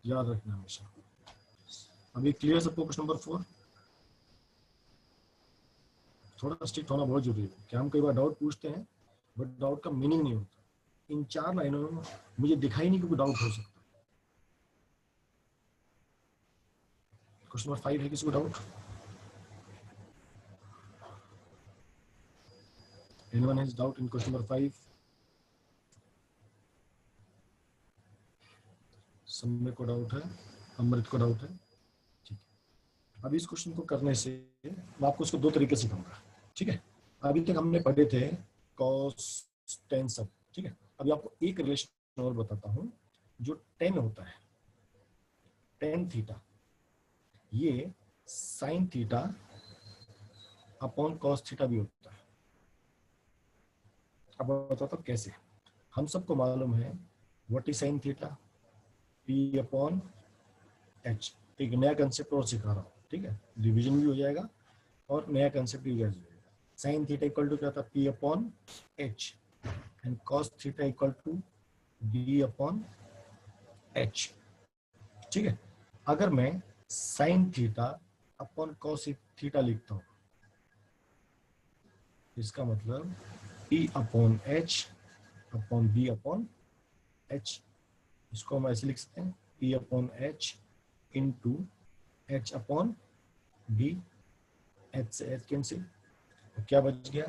[SPEAKER 1] याद रखना हमेशा। अभी क्लियर सबको क्वेश्चन नंबर 4? थोड़ा स्ट्रिक्ट होना बहुत जरूरी है कि हम कई बार डाउट पूछते हैं बट डाउट का मीनिंग नहीं होता। इन 4 लाइनों में मुझे दिखाई नहीं कि कोई डाउट हो सकता। क्वेश्चन नंबर 5 है किसी को doubt? Anyone has doubt in question number 5? समय को डाउट है, अमृत को डाउट है, ठीक है। अब इस क्वेश्चन को करने से मैं आपको इसको 2 तरीके से सिखाऊंगा, ठीक है। अभी तक हमने पढ़े थे कॉस टेन सब, ठीक है। अभी आपको एक रिलेशन और बताता हूँ। जो टेन होता है, टेन थीटा, ये sign theta upon cos theta भी होता है। अब बताता हूँ कैसे। हम सबको मालूम है what is sine theta, P upon H. एक नया कंसेप्ट और सिखा रहा हूँ, ठीक है, रिवीजन भी हो जाएगा और नया कंसेप्ट भी हो जाएगा। साइन थीटा इक्वल टू क्या था, P upon H, and cos theta equal to B upon H, ठीक है। अगर मैं sine theta upon cos theta लिखता हूँ, इसका मतलब P upon H upon B upon H. इसको हम ऐसे लिख सकते हैं, P upon H into H upon B, H से एच कैंसिल, तो क्या बच गया,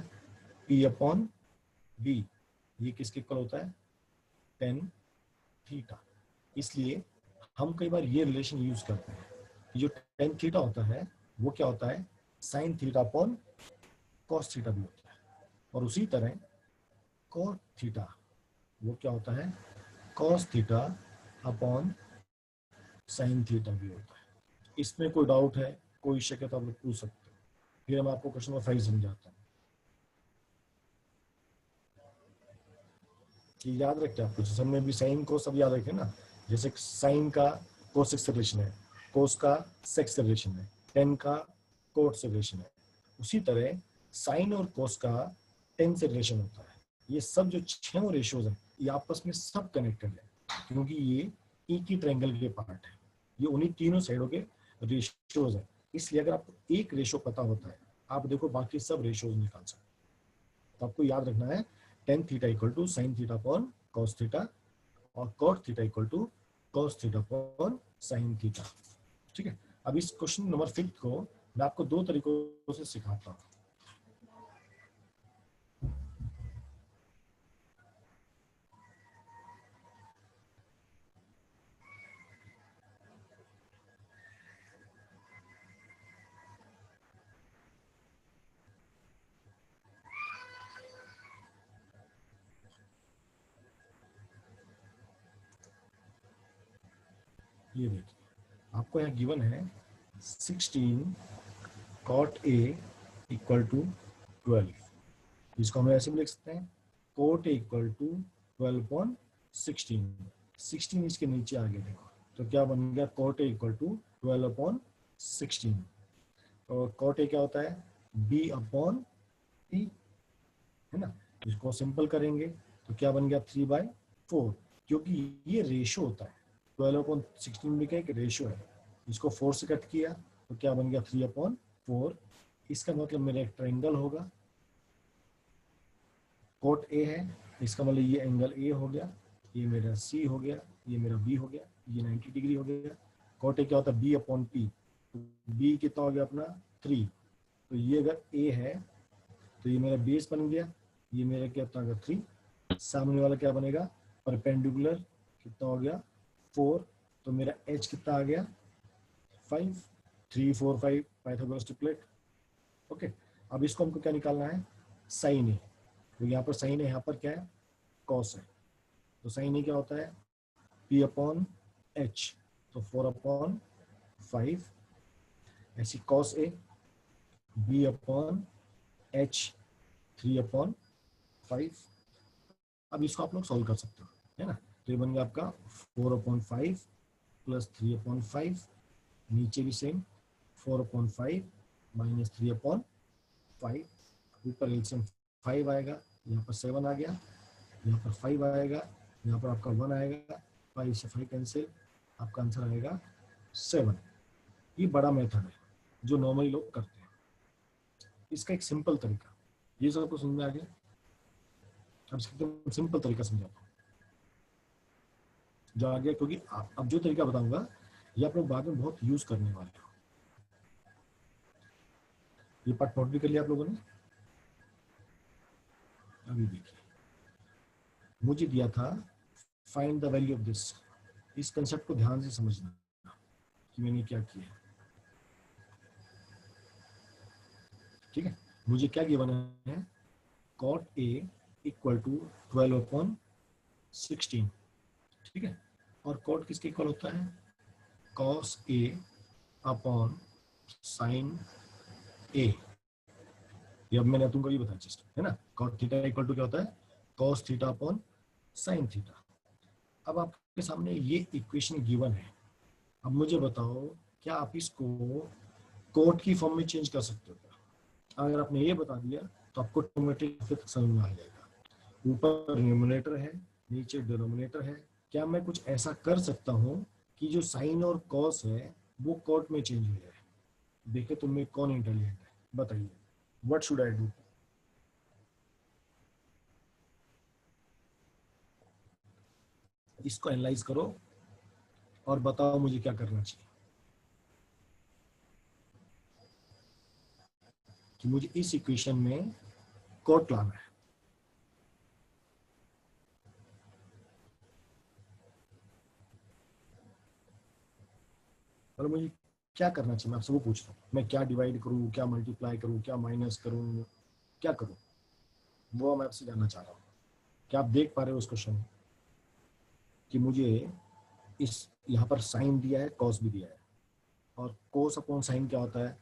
[SPEAKER 1] पी अपॉन बी। ये किसके इक्वल होता है, टेन थीटा। इसलिए हम कई बार ये रिलेशन यूज करते हैं कि जो टेन थीटा होता है वो क्या होता है, sine theta upon cos theta भी होता है। और उसी तरह कॉट थीटा वो क्या होता है, cos theta upon sine theta भी होता है। इसमें कोई डाउट है, कोई शक है तो आप लोग पूछ सकते हैं। फिर मैं आपको क्वेश्चन नंबर 5 समझाता हूँ कि याद रखते हैं आपको, जैसे हमने भी साइन को सब याद रखे ना, जैसे साइन का कोसेक से रिलेशन है, कोस का सेक से रिलेशन है, टेन का कोट से रिलेशन है, उसी तरह साइन और कोस का टेन से रिलेशन होता है। ये सब जो 6 रेशियोज हैं ये आपस में सब कनेक्टेड है, क्योंकि ये एक ही ट्रायंगल के पार्ट है। ये उन्हीं तीनों साइडों के रेशियोज है। इसलिए अगर आपको एक रेशियो पता होता है, आप देखो बाकी सब रेशियोज निकाल सकते हैं। तो आपको याद रखना है tan theta equal to sine theta upon cos theta और cot theta equal to cos theta upon sine theta, ठीक है। अब इस क्वेश्चन नंबर 5 को मैं आपको 2 तरीकों से सिखाता हूँ। ये देखिए, आपको यहाँ गिवन है 16 कॉट ए इक्वल टू 12, इसको हम ऐसे भी लिख सकते हैं कोट इक्वल टू 12/16, 16 इसके नीचे आ गया देखो, तो क्या बन गया कोट इक्वल टू 12/16, और कोट क्या होता है b/t, है ना। इसको सिंपल करेंगे तो क्या बन गया 3/4, क्योंकि ये रेशो होता है 12/16 भी क्या एक रेशो है, इसको 4 से कट किया तो क्या बन गया 3/4, इसका मतलब मेरा एक ट्रायंगल होगा, कोट ए है, इसका मतलब ये एंगल ए हो गया, ये मेरा सी हो गया, ये मेरा बी हो गया, ये 90 डिग्री हो गया। कोट ए क्या होता है b/p, बी कितना हो गया अपना 3, तो ये अगर ए है तो ये मेरा बेस बन गया, ये मेरा क्या होगा 3, सामने वाला क्या बनेगा परपेंडिकुलर, कितना हो गया 4, तो मेरा एच कितना आ गया 5, 3 4 5 पाइथागोरस ट्रिपलेट। ओके, अब इसको हमको क्या निकालना है साइन ए, तो यहाँ पर साइन है, यहाँ पर क्या है कॉस है, तो साइन ए क्या होता है p/h, तो 4/5, ऐसी कॉस ए b/h 3/5। अब इसको आप लोग सॉल्व कर सकते हो, है ना, तो ये बन गया आपका 4/5 प्लस 3/5, नीचे भी सेम 4/5 माइनस 3/5, ऊपर एलसीएम 5 आएगा, यहाँ पर 7 आ गया, यहाँ पर 5 आएगा, यहाँ पर आपका 1 आएगा, 5 से 5 कैंसिल, आपका आंसर आएगा 7। ये बड़ा मेथड है जो नॉर्मली लोग करते हैं, इसका एक सिंपल तरीका, ये सबको समझ में आ गया। अब इसका सिंपल तरीका समझाता हूँ जो आ गया, क्योंकि अब जो तरीका बताऊंगा ये आप लोग बाद में बहुत यूज करने वाले हो। ये पार्ट नोट भी कर लिया आप लोगों ने। अभी देखिए, मुझे दिया था find the value of this, इस कंसेप्ट को ध्यान से समझना कि मैंने क्या किया, ठीक है। मुझे क्या गिवन है कॉट ए इक्वल टू 12/16, ठीक है, और कॉट किसके इक्वल होता है कॉस ए अपॉन साइन ए, ये अब मैंने तुमको ये बताया जस्ट, है ना, कॉट थीटा इक्वल टू क्या होता है cos theta upon sine theta. अब आपके सामने ये इक्वेशन गिवन है, अब मुझे बताओ क्या आप इसको कोट की फॉर्म में चेंज कर सकते हो? अगर आपने ये बता दिया तो आपको ट्रिग्नोमेट्री फिर समझ में आ जाएगा, ऊपर न्यूमरेटर है नीचे डिनोमिनेटर है, क्या मैं कुछ ऐसा कर सकता हूँ कि जो साइन और कॉस है वो कोट में चेंज हो जाए? देखे तुम में कौन इंटेलिजेंट है, बताइए व्हाट शुड आई डू? इसको एनालाइज करो और बताओ मुझे क्या करना चाहिए कि मुझे इस इक्वेशन में कोट लाना है। और मुझे क्या करना चाहिए, मैं आपसे वो पूछ रहा हूँ, मैं क्या डिवाइड करूँ, क्या मल्टीप्लाई करूँ, क्या माइनस करूँ, क्या करूँ, वो मैं आपसे जानना चाह रहा हूँ। क्या आप देख पा रहे हो उस क्वेश्चन में कि मुझे इस यहाँ पर साइन दिया है कॉस भी दिया है, और कोस अपॉन साइन क्या होता है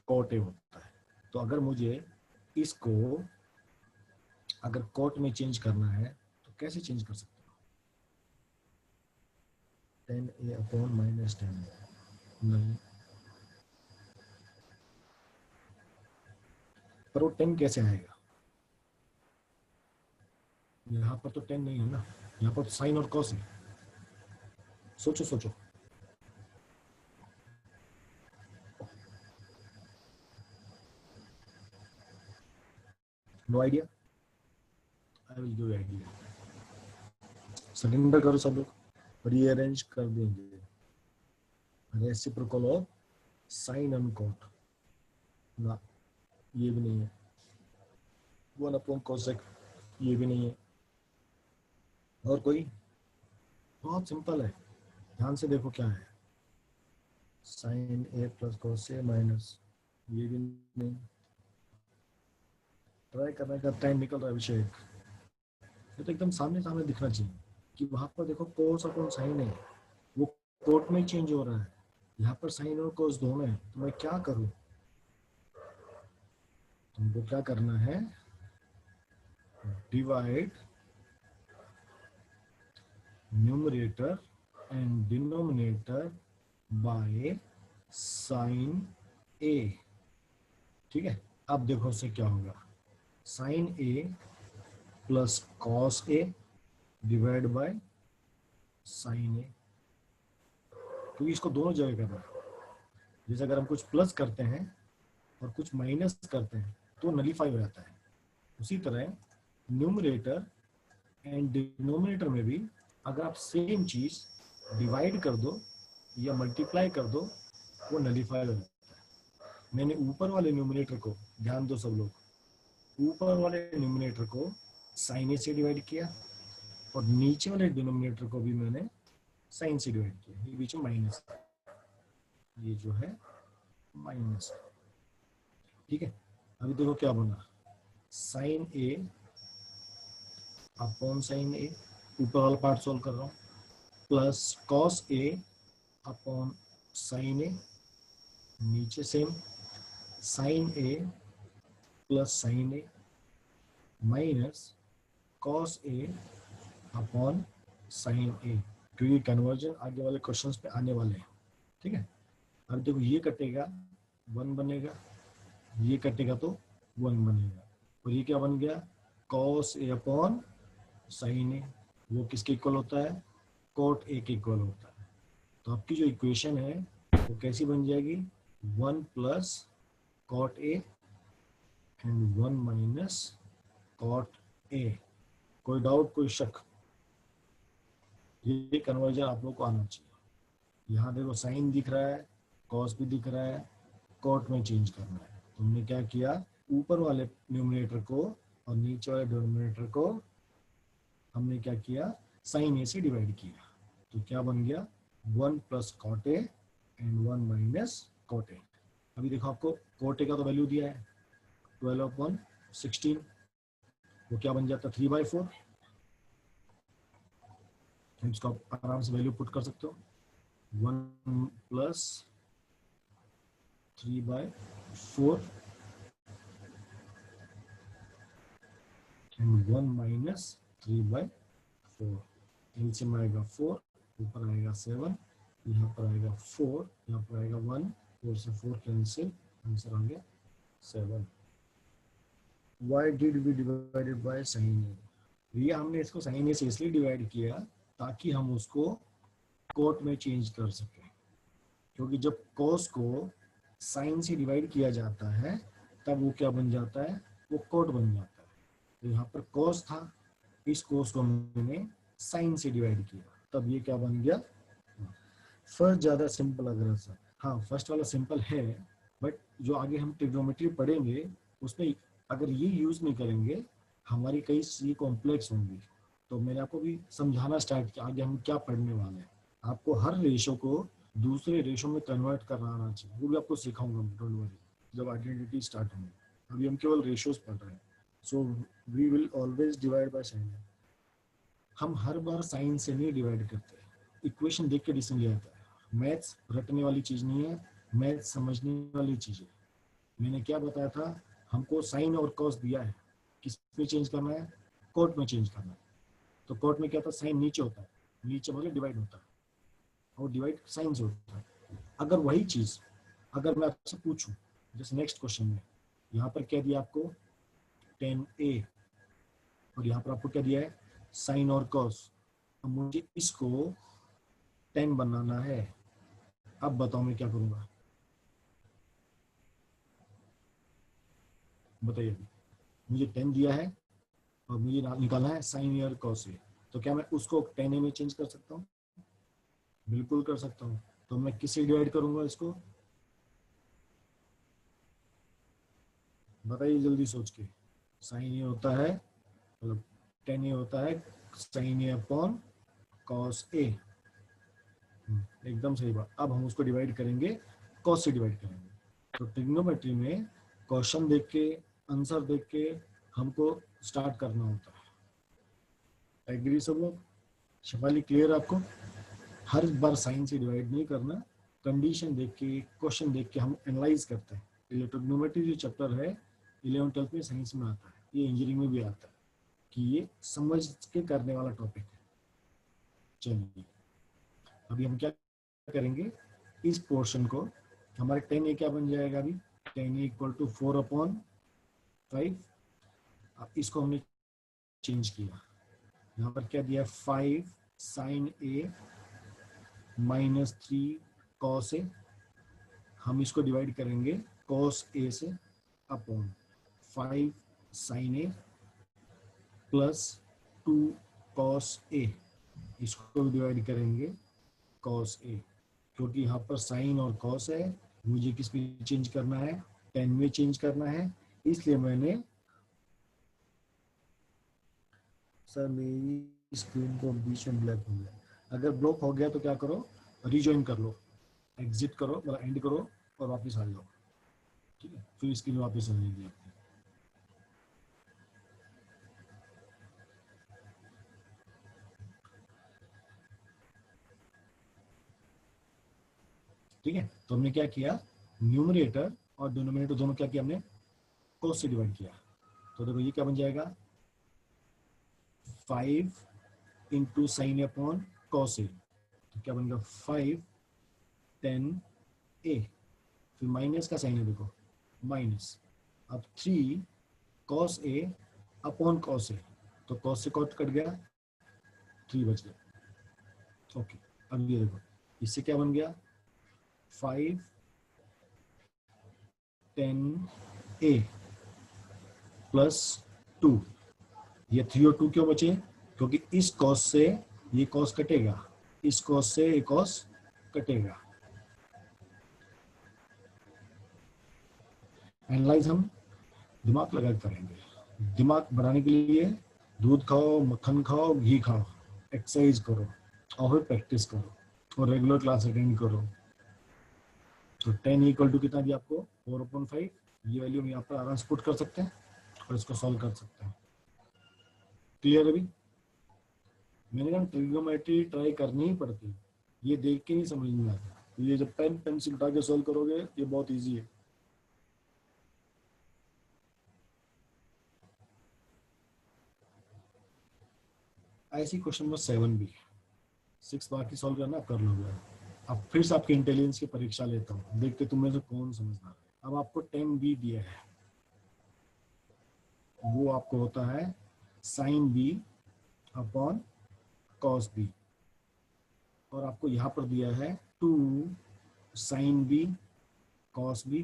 [SPEAKER 1] कॉट ए होता है, तो अगर मुझे इसको अगर कॉट में चेंज करना है तो कैसे चेंज कर सकते हो? 10a अपॉन माइनस 10 नहीं, पर वो 10 कैसे आएगा? यहाँ पर तो 10 नहीं है ना, यहाँ पर साइन और कॉस है, सोचो सोचो। No idea, I will give idea, surrender करो सब लोग, रीअरेंज कर देंगे, reciprocal of sine and cot ना, ये भी नहीं है, 1 अपॉन कोसेक ये भी नहीं है, और कोई? बहुत सिंपल है, ध्यान से देखो क्या है, sign A plus cos A minus, ये भी नहीं, ट्राई करने का टाइम निकल रहा है अभिषेक, ये तो एकदम सामने सामने दिखना चाहिए कि वहां पर देखो कोस अपॉन साइन है, वो कोट में चेंज हो रहा है, यहाँ पर साइन और कोस दोनों है, तो मैं क्या करूँ? तुमको क्या करना है, divide numerator and denominator by sine A. ठीक है, अब देखो उससे क्या होगा, sine A plus cos A divide by sine A, क्योंकि इसको दोनों जगह करना है। जैसे अगर हम कुछ प्लस करते हैं और कुछ माइनस करते हैं तो नलीफाई हो जाता है, उसी तरह न्यूमरेटर एंड डिनोमिनेटर में भी अगर आप सेम चीज डिवाइड कर दो या मल्टीप्लाई कर दो वो नलीफाई हो जाता है। मैंने ऊपर वाले न्यूमरेटर को, ध्यान दो सब लोग, ऊपर वाले न्यूमरेटर को साइन ए से डिवाइड किया और नीचे वाले डिनोमिनेटर को भी मैंने साइन से डिवाइड किया। ये बीच में माइनस, ये जो है माइनस, ठीक है। अभी देखो क्या बना, साइन ए अपॉन साइन ए, ऊपर वाला पार्ट सोल्व कर रहा हूँ, प्लस कॉस ए अपॉन साइन ए, नीचे same sign A plus sign A minus cos A upon sine A, क्योंकि कन्वर्जन आगे वाले क्वेश्चंस पे आने वाले हैं। ठीक है, अब देखो ये कटेगा 1 बनेगा, ये कटेगा तो 1 बनेगा, और ये क्या बन गया, कॉस ए अपॉन साइन ए, वो किसके इक्वल होता है, कोट ए के इक्वल होता है। तो आपकी जो इक्वेशन है वो कैसी बन जाएगी, 1 plus cot A and 1 minus cot A. कोई डाउट, कोई शक, ये कन्वर्जन आप लोग को आना चाहिए। यहाँ देखो साइन दिख रहा है, कॉस भी दिख रहा है, कॉट में चेंज करना है। तुमने क्या किया, ऊपर वाले न्यूमरेटर को और नीचे वाले डिनोमिनेटर को हमने क्या किया, साइन ए से डिवाइड किया, तो क्या बन गया, 1 plus cot A and 1 minus cot A. अभी देखो आपको कॉट ए का तो वैल्यू दिया है 12/16, वो क्या बन जाता है 3/4। इसको आप आराम से वैल्यू पुट कर सकते हो, 1 प्लस 3/4 एंड 1 माइनस 3/4। एलसीएम आएगा 4, ऊपर आएगा 7, यहाँ पर आएगा 4, यहाँ पर आएगा 1, 4 से 4 कैंसिल, आंसर आ गया 7। Why did we divided by sin a? भैया हमने इसको sin a से इसलिए डिवाइड किया ताकि हम उसको कोट में चेंज कर सकें, क्योंकि जब cos को sin से डिवाइड किया जाता है तब वो क्या बन जाता है, वो कोट बन जाता है। तो यहाँ पर cos था, इस cos को मैंने sin से डिवाइड किया, तब ये क्या बन गया। फर्स्ट ज्यादा सिंपल लग रहा था, हाँ फर्स्ट वाला सिंपल है, बट जो आगे हम ट्रिग्नोमेट्री पढ़ेंगे उसमें अगर ये यूज नहीं करेंगे हमारी कई सी कॉम्प्लेक्स होंगी। तो मैंने आपको भी समझाना स्टार्ट किया आगे हम क्या पढ़ने वाले हैं। आपको हर रेशो को दूसरे रेशो में कन्वर्ट करना आना चाहिए, वो भी आपको सिखाऊंगा, डोंट वरी, जब आइडेंटिटी स्टार्ट होंगे। अभी हम केवल रेशोज पढ़ रहे हैं। So we will always divide by sine. हम हर बार साइन से नहीं डिवाइड करते, इक्वेशन देख के डिसीजन लिया जाता है। मैथ्स रटने वाली चीज नहीं है, मैथ्स समझने वाली चीज है। मैंने क्या बताया था, हमको साइन और कॉस दिया है, किस में चेंज करना है, कोट में चेंज करना है। तो कोट में क्या था, साइन नीचे होता है, नीचे मतलब डिवाइड होता है, और डिवाइड साइन से होता है। अगर वही चीज अगर मैं आपसे पूछूं, जैसे नेक्स्ट क्वेश्चन में यहाँ पर क्या दिया आपको 10a, और यहाँ पर आपको क्या दिया है साइन और कॉस। अब मुझे इसको 10 बनाना है, अब बताओ मैं क्या करूंगा, बताइए। मुझे 10 दिया है और मुझे निकालना है साइन और कॉस ए, तो क्या मैं उसको 10a में चेंज कर सकता हूँ, बिल्कुल कर सकता हूँ। तो मैं किससे डिवाइड करूंगा इसको, बताइए जल्दी सोच के। साइन ए होता है, मतलब 10a होता है sign A upon cos A, एकदम सही बात। अब हम उसको डिवाइड करेंगे, कॉस से डिवाइड करेंगे। तो ट्रिग्नोमेट्री में क्वेश्चन देख के, आंसर देख के हमको स्टार्ट करना होता है। एग्री सब लोग, शिफाली क्लियर आपको? हर बार साइन से डिवाइड नहीं करना, कंडीशन देख के, क्वेश्चन देख के हम एनालाइज करते हैं। ट्रिग्नोमेट्री जो चैप्टर है 11 12 में साइंस में आता है, ये इंजीनियरिंग में भी आता है कि ये समझ के करने वाला टॉपिक है। चलिए अभी हम क्या करेंगे, इस पोर्शन को हमारे 10 ए क्या बन जाएगा अभी, 10 ए इक्वल टू 4/5। अब इसको हमने चेंज किया, यहाँ पर क्या दिया, 5 sign A minus 3 cos A. हम इसको डिवाइड करेंगे कॉस ए से upon 5 sign A plus 2 cos A, इसको डिवाइड करेंगे कॉस ए, क्योंकि यहाँ पर साइन और कॉस है, मुझे किस में चेंज करना है, 10 में चेंज करना है, इसलिए मैंने, सर मेरी स्क्रीन को बीच में ब्लैक हो गया, अगर ब्लॉक हो गया तो क्या करो, रिजॉइन कर लो, एग्जिट करो, मतलब एंड करो और वापस आ जाओ, ठीक है, फिर स्क्रीन वापस आ जाएगी आपकी। ठीक है, तो हमने क्या किया, न्यूमरेटर और डिनोमिनेटर दोनों क्या किया हमने, कॉस से डिवाइड किया। तो देखो ये क्या बन जाएगा, 5 into sine upon cos A, तो क्या बनेगा 5 10 ए, फिर माइनस का साइन है देखो, माइनस, अब 3 cos A upon cos A, तो कॉस से कॉट कट गया, 3 बच गया। ओके, अब ये देखो इससे क्या बन गया, 5 10 ए प्लस 2, ये 3 और 2 क्यों बचे, क्योंकि इस कॉस से ये कॉस कटेगा, इस कॉस से ये कॉस कटेगा। एनालाइज हम दिमाग लगा करेंगे, दिमाग बढ़ाने के लिए दूध खाओ, मक्खन खाओ, घी खाओ, एक्सरसाइज करो और फिर प्रैक्टिस करो और रेगुलर क्लास अटेंड करो। तो 10 इक्वल टू कितना दिया आपको, 4/5, ये वैल्यू हम यहाँ पर आराम से पुट कर सकते हैं और इसको सॉल्व कर सकते हैं। क्लियर अभी, मैंने कहा ट्रिग्नोमेट्री ट्राई करनी ही पड़ती है, ये देख के नहीं समझ में आता, ये जब पेन पेंसिल उठा के सॉल्व करोगे ये बहुत ईजी है। ऐसी क्वेश्चन नंबर 7 भी, 6 बाकी सॉल्व करना कर लोगे। अब फिर से आपके इंटेलिजेंस की परीक्षा लेता हूँ, देखते तुम में से कौन समझदार है। अब आपको 10b दिया है, वो आपको होता है sine B upon cos B, और आपको यहाँ पर दिया है 2 साइन बी कॉस बी,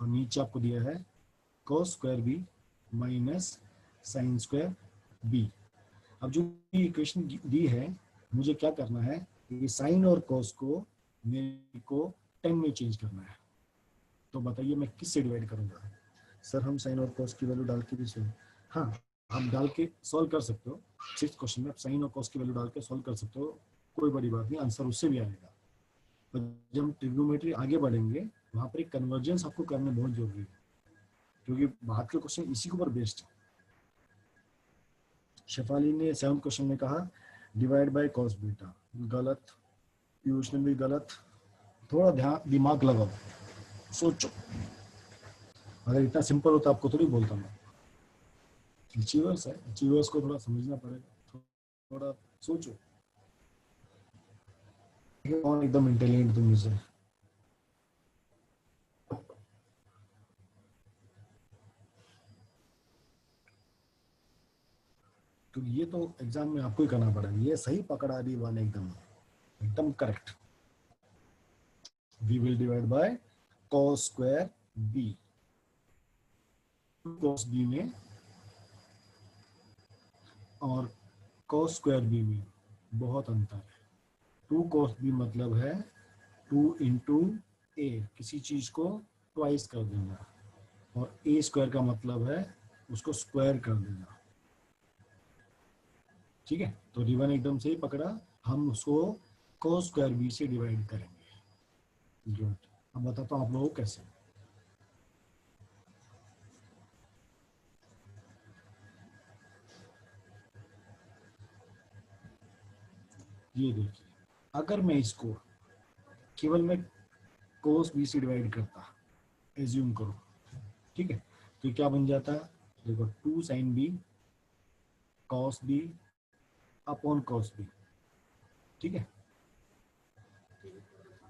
[SPEAKER 1] और नीचे आपको दिया है cos square B minus sine square B. अब जो ये इक्वेशन दी है, मुझे क्या करना है, ये साइन और कॉस को मेरे को 10 में चेंज करना है। तो बताइए मैं किससे डिवाइड करूंगा, सर हम साइन और कॉस की वैल्यू डाल के भी सॉल्व, हाँ आप डाल के सॉल्व कर सकते हो, 6th क्वेश्चन में आप साइन और कॉस की वैल्यू डाल के सॉल्व कर सकते हो, कोई बड़ी बात नहीं, आंसर उससे भी आएगा। पर जब हम ट्रिग्नोमेट्री आगे बढ़ेंगे वहाँ पर एक कन्वर्जेंस आपको करना बहुत जरूरी है, क्योंकि बाद के क्वेश्चन इसी के ऊपर बेस्ड है। शेफाली ने 7th क्वेश्चन में कहा डिवाइड बाय कॉस बीटा, गलत, पीयूष ने भी गलत, थोड़ा ध्यान दिमाग लगाओ, सोचो, अगर इतना सिंपल होता आपको थोड़ी बोलता मैं, अचीवर्स है, अचीवर्स को थोड़ा समझना पड़ेगा, थोड़ा सोचो, कौन एकदम इंटेलिजेंट तुम से। तो ये तो एग्जाम में आपको ही करना पड़ेगा, ये सही पकड़ा दी वन, एकदम एकदम correct. We will divide by cos square b, cos b में और cos स्क्वायर b में बहुत अंतर है। 2 cos b मतलब है 2 इंटू ए, किसी चीज को ट्वाइस कर देना, और ए स्क्वायर का मतलब है उसको स्क्वायर कर देना। ठीक है, तो D1 एकदम सही पकड़ा, हम उसको cos स्क्वायर b से डिवाइड करेंगे। गुड, अब बताता हूँ आप लोगों को कैसे। ये देखिए, अगर मैं इसको केवल मैं cos b से डिवाइड करता, एज्यूम करो, ठीक है, तो क्या बन जाता है, देखो 2 sin b cos b upon cos b। ठीक है,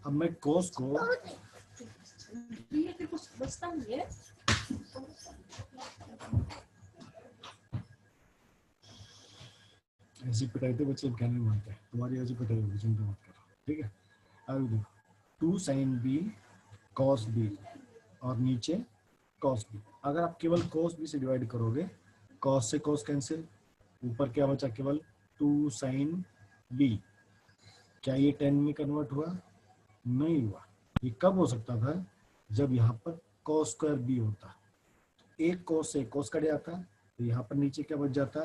[SPEAKER 1] अब मैं cos को ऐसी पिटाई तो बच्चे कहने नहीं मानते, तुम्हारी ऐसी पिटाई होगी, चिंता मत करो। ठीक है, अब देखो 2 sin b cos b और नीचे cos b। अगर आप केवल cos b से डिवाइड करोगे, cos से cos कैंसिल, ऊपर क्या बचा, केवल 2 sin b। क्या ये 10 में कन्वर्ट हुआ? नहीं हुआ। ये कब हो सकता था, जब यहाँ पर cos स्क्वायर b होता, एक cos से cos कट जाता, तो यहाँ पर नीचे क्या बच जाता,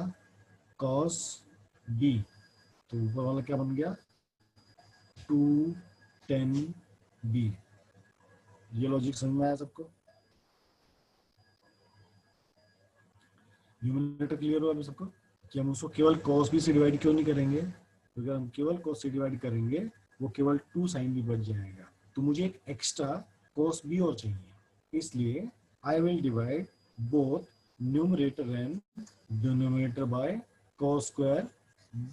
[SPEAKER 1] cos b। तो ऊपर वाला क्या बन गया, 2 10 b। ये लॉजिक समझ में आया सबको? न्यूमरेटर क्लियर हुआ अभी सबको कि हम उसको केवल cos b से डिवाइड क्यों नहीं करेंगे, क्योंकि हम केवल cos से डिवाइड करेंगे वो केवल 2 sin b बच जाएगा। तो मुझे एक एक्स्ट्रा cos b और चाहिए, इसलिए I will divide both numerator and denominator bye cos square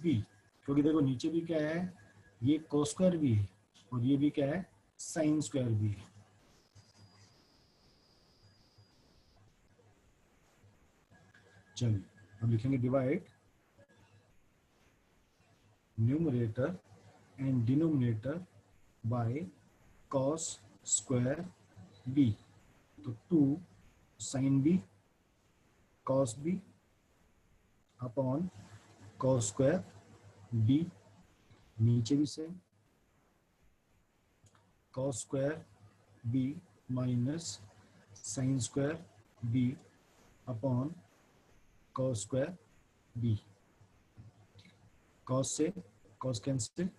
[SPEAKER 1] b। क्योंकि देखो नीचे भी क्या है, ये cos स्क्वायर b है और ये भी क्या है, sin स्क्वायर b है। चलिए अब लिखेंगे divide numerator and denominator bye cos square b। तो 2 sin b cos b upon cos square b, नीचे भी same cos square b minus sin square b upon cos square b। cos से cos cancel,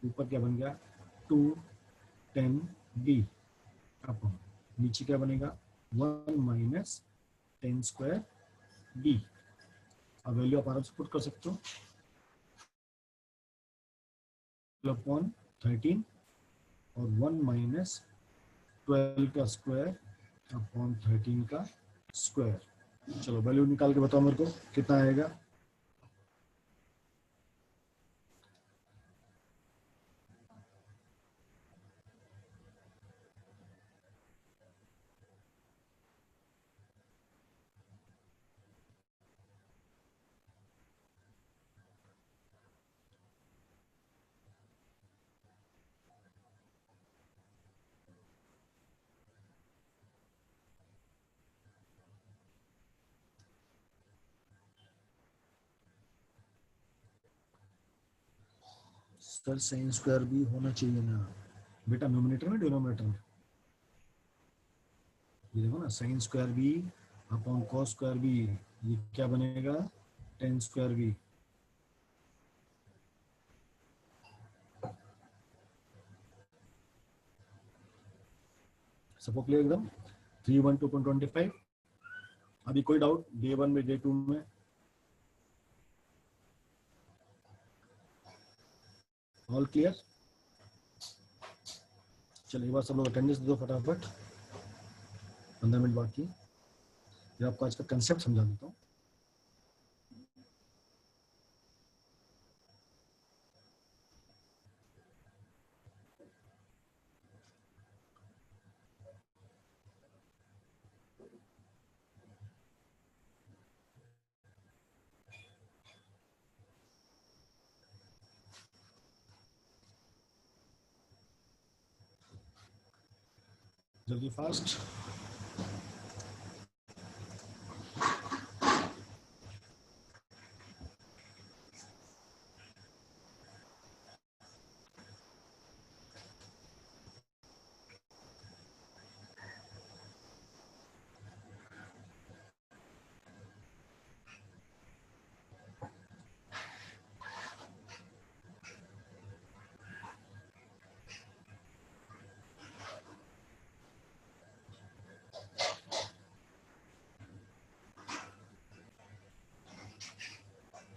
[SPEAKER 1] ऊपर क्या बन गया, 2 10 b upon नीचे क्या बनेगा, 1 माइनस 10 स्क्वायर b। अब वैल्यू आप आराम से पुट कर सकते हो, अपॉन 13 और 1 माइनस 12 का स्क्वायर अपॉन 13 का स्क्वायर। चलो वैल्यू निकाल के बताओ मेरे को कितना आएगा। सर साइन स्क्वायर भी होना चाहिए ना बेटा, न्यूमरेटर में डिनोमिनेटर में। ये देखो ना, साइन स्क्वायर भी अपॉन कॉस स्क्वायर भी, ये क्या बनेगा, 10 स्क्वायर भी। सबको क्लियर एकदम, 312.25। अभी कोई डाउट डे 1 में, डे 2 में? All clear? चलिए एक बार सब लोग अटेंडेंस दे दो फटाफट, 15 मिनट बाकी। ये आपको आज का कंसेप्ट समझा देता हूँ। जल्दी फास्ट।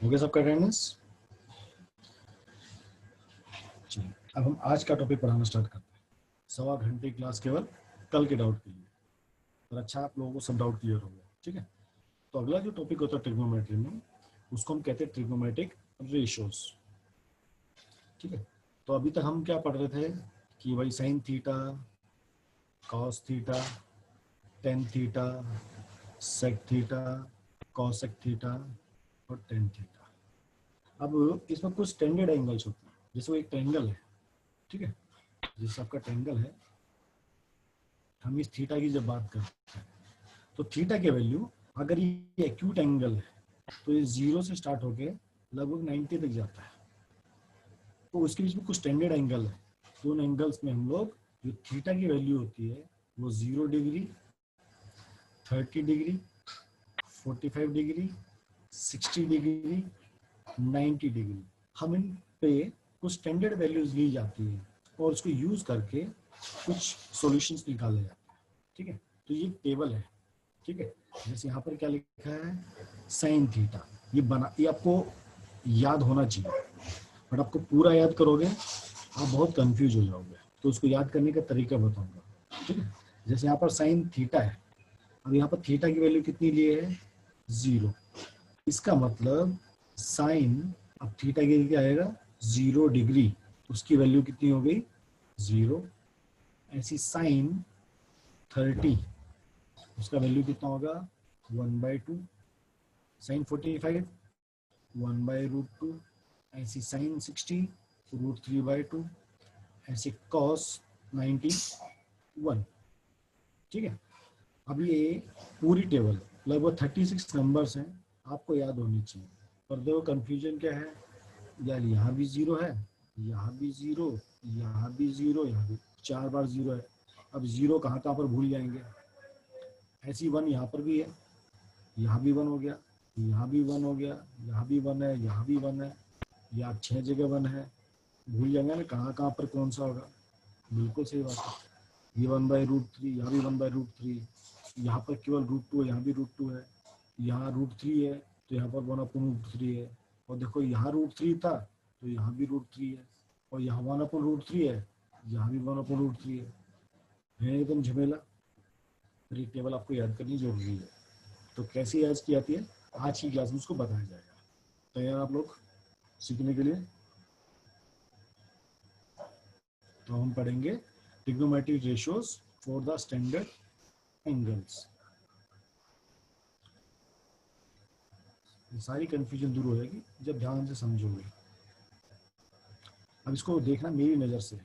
[SPEAKER 1] हो गया सबका अटेंडेंस? चलिए अब हम आज का टॉपिक पढ़ाना स्टार्ट करते हैं। 1.25 घंटे क्लास केवल कल के डाउट के लिए, और अच्छा आप लोगों को सब डाउट क्लियर हो गया। ठीक है। तो अगला जो टॉपिक होता है ट्रिग्नोमेट्री में, उसको हम कहते हैं ट्रिग्नोमेट्रिक रेशियोज। ठीक है। तो अभी तक हम क्या पढ़ रहे थे कि भाई sine theta, cos theta, tan theta, sec theta, cosec theta और टेन थीटा। अब इसमें कुछ स्टैंडर्ड एंगल्स होते हैं। जैसे वो एक ट्रायंगल है, ठीक है, जैसे आपका ट्रायंगल है, हम इस थीटा की जब बात करते हैं तो थीटा की वैल्यू, अगर ये एक्यूट एंगल है तो ये 0 से स्टार्ट होके लगभग 90 तक जाता है। तो उसके बीच में कुछ स्टैंडर्ड एंगल है। तो उन एंगल्स में हम लोग जो थीटा की वैल्यू होती है वो 0 degree, 30 degree, 45 degree, 60 degree, 90 degree, हम इन पे कुछ स्टैंडर्ड वैल्यूज ली जाती है और उसको यूज करके कुछ सॉल्यूशंस निकाले जाते हैं। ठीक है। तो ये टेबल है। ठीक है। जैसे यहाँ पर क्या लिखा है, साइन थीटा, ये आपको याद होना चाहिए, बट आपको पूरा याद करोगे आप बहुत कंफ्यूज हो जाओगे। तो उसको याद करने का तरीका बताऊंगा। ठीक है। जैसे यहाँ पर साइन थीटा है, अब यहाँ पर थीटा की वैल्यू कितनी लिए है, 0। इसका मतलब साइन, अब थीटा के लिए क्या आएगा, 0 डिग्री, उसकी वैल्यू कितनी हो गई, 0। ऐसी साइन 30, उसका वैल्यू कितना होगा, 1/2। साइन 45, 1/√2। ऐसी साइन 60, √3/2। ऐसे कॉस 91। ठीक है। अब ये पूरी टेबल लगभग 36 नंबर्स हैं, आपको याद होनी चाहिए। पर देखो कंफ्यूजन क्या है यार, यहाँ भी 0 है, यहाँ भी 0, यहाँ भी 0, यहाँ भी 4 बार 0 है। अब 0 कहाँ कहाँ पर भूल जाएंगे। ऐसी 1 यहाँ पर भी है, यहाँ भी 1 हो गया, यहाँ भी 1 हो गया, यहाँ भी 1 है, यहाँ भी 1 है, यहाँ 6 जगह 1 है। भूल जाएंगे ना कहाँ कहाँ पर कौन सा होगा। बिल्कुल सही बात है। ये 1/√3, यहाँ भी 1/√3, यहाँ पर केवल √2 है, यहाँ भी √2 है, यहाँ √3 है, तो यहाँ पर 1/√3 है। और देखो यहाँ √3 था तो यहाँ भी √3 है, और यहाँ 1/√3 है, यहाँ भी 1/√3 है एकदम झमेला। फिर ये टेबल आपको याद करनी जरूरी है। तो कैसे याद की जाती है, आज की क्लास में उसको बताया जाएगा। तैयार आप लोग सीखने के लिए? तो हम पढ़ेंगे trigonometric ratios for the standard angles. सारी कंफ्यूजन दूर हो जाएगी जब ध्यान से समझोगे। अब इसको देखना मेरी नज़र से,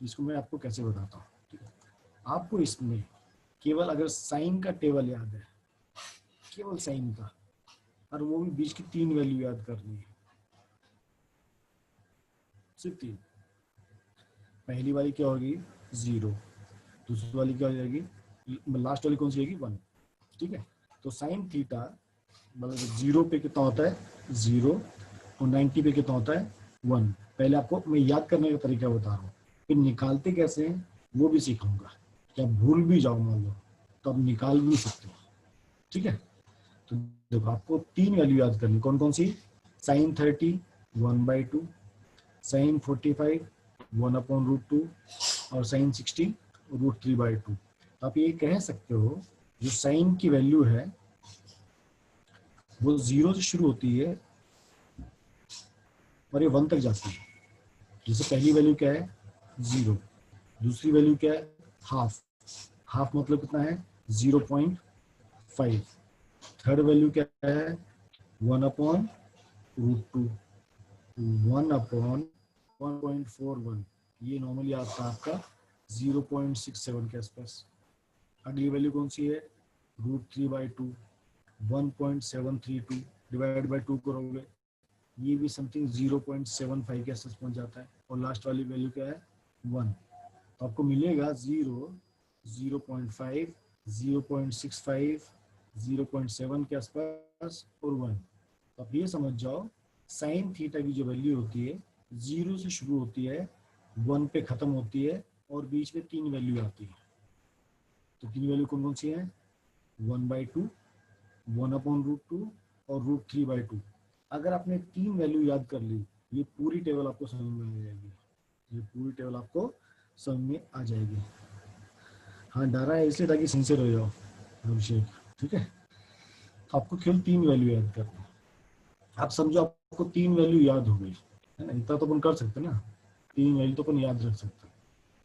[SPEAKER 1] इसको मैं आपको कैसे बताता हूँ। ठीक है। आपको इसमें केवल अगर साइन का टेबल याद है, केवल साइन का, और वो भी बीच की 3 वैल्यू याद करनी है, सिर्फ 3। पहली वाली क्या होगी, 0। दूसरी वाली क्या हो जाएगी, लास्ट वाली कौन सी होगी, 1। ठीक है। तो साइन थीटा मतलब 0 पे कितना होता है, 0, और 90 पे कितना होता है, 1। पहले आपको मैं याद करने का तरीका बता रहा हूँ, फिर निकालते कैसे हैं वो भी सिखाऊंगा। क्या भूल भी जाओ मान लो तो आप निकाल भी सकते हो। ठीक है। तो देखो आपको 3 वैल्यू याद करनी, कौन कौन सी, साइन 30 1/2, साइन 45 1/√2, और साइन 60 √3/2। तो आप ये कह सकते हो जो साइन की वैल्यू है वो 0 से शुरू होती है और ये 1 तक जाती है। जैसे पहली वैल्यू क्या है, 0। दूसरी वैल्यू क्या है, हाफ। हाफ मतलब कितना है, 0.5। थर्ड वैल्यू क्या है, 1/√2, 1/1.41। ये नॉर्मली आता है आपका 0.67 के आसपास। अगली वैल्यू कौन सी है, √3/2, 1.732 डिवाइड बाई 2 करोगे, ये भी समथिंग 0.75 के आसपास पहुंच जाता है। और लास्ट वाली वैल्यू क्या है, 1। तो आपको मिलेगा 0, 0.5, 0.65, 0.7 के आसपास और 1। तो आप ये समझ जाओ साइन थीटा की जो वैल्यू होती है 0 से शुरू होती है, 1 पे खत्म होती है, और बीच में 3 वैल्यू आती है। तो 3 वैल्यू कौन कौन सी है, 1/2, 1/√2 और √3/2। अगर आपने 3 वैल्यू याद कर ली, ये पूरी टेबल आपको समझ में आ जाएगी। ये पूरी टेबल आपको समझ में आ जाएगी। हाँ डरा है इसलिए ताकि सिंसियर हो जाओ अभिषेक। ठीक है। तो आपको केवल 3 वैल्यू याद करनी है। आप समझो आपको 3 वैल्यू याद हो गई है ना, इतना तो अपन कर सकते ना, 3 वैल्यू तो अपन याद रख सकते हैं।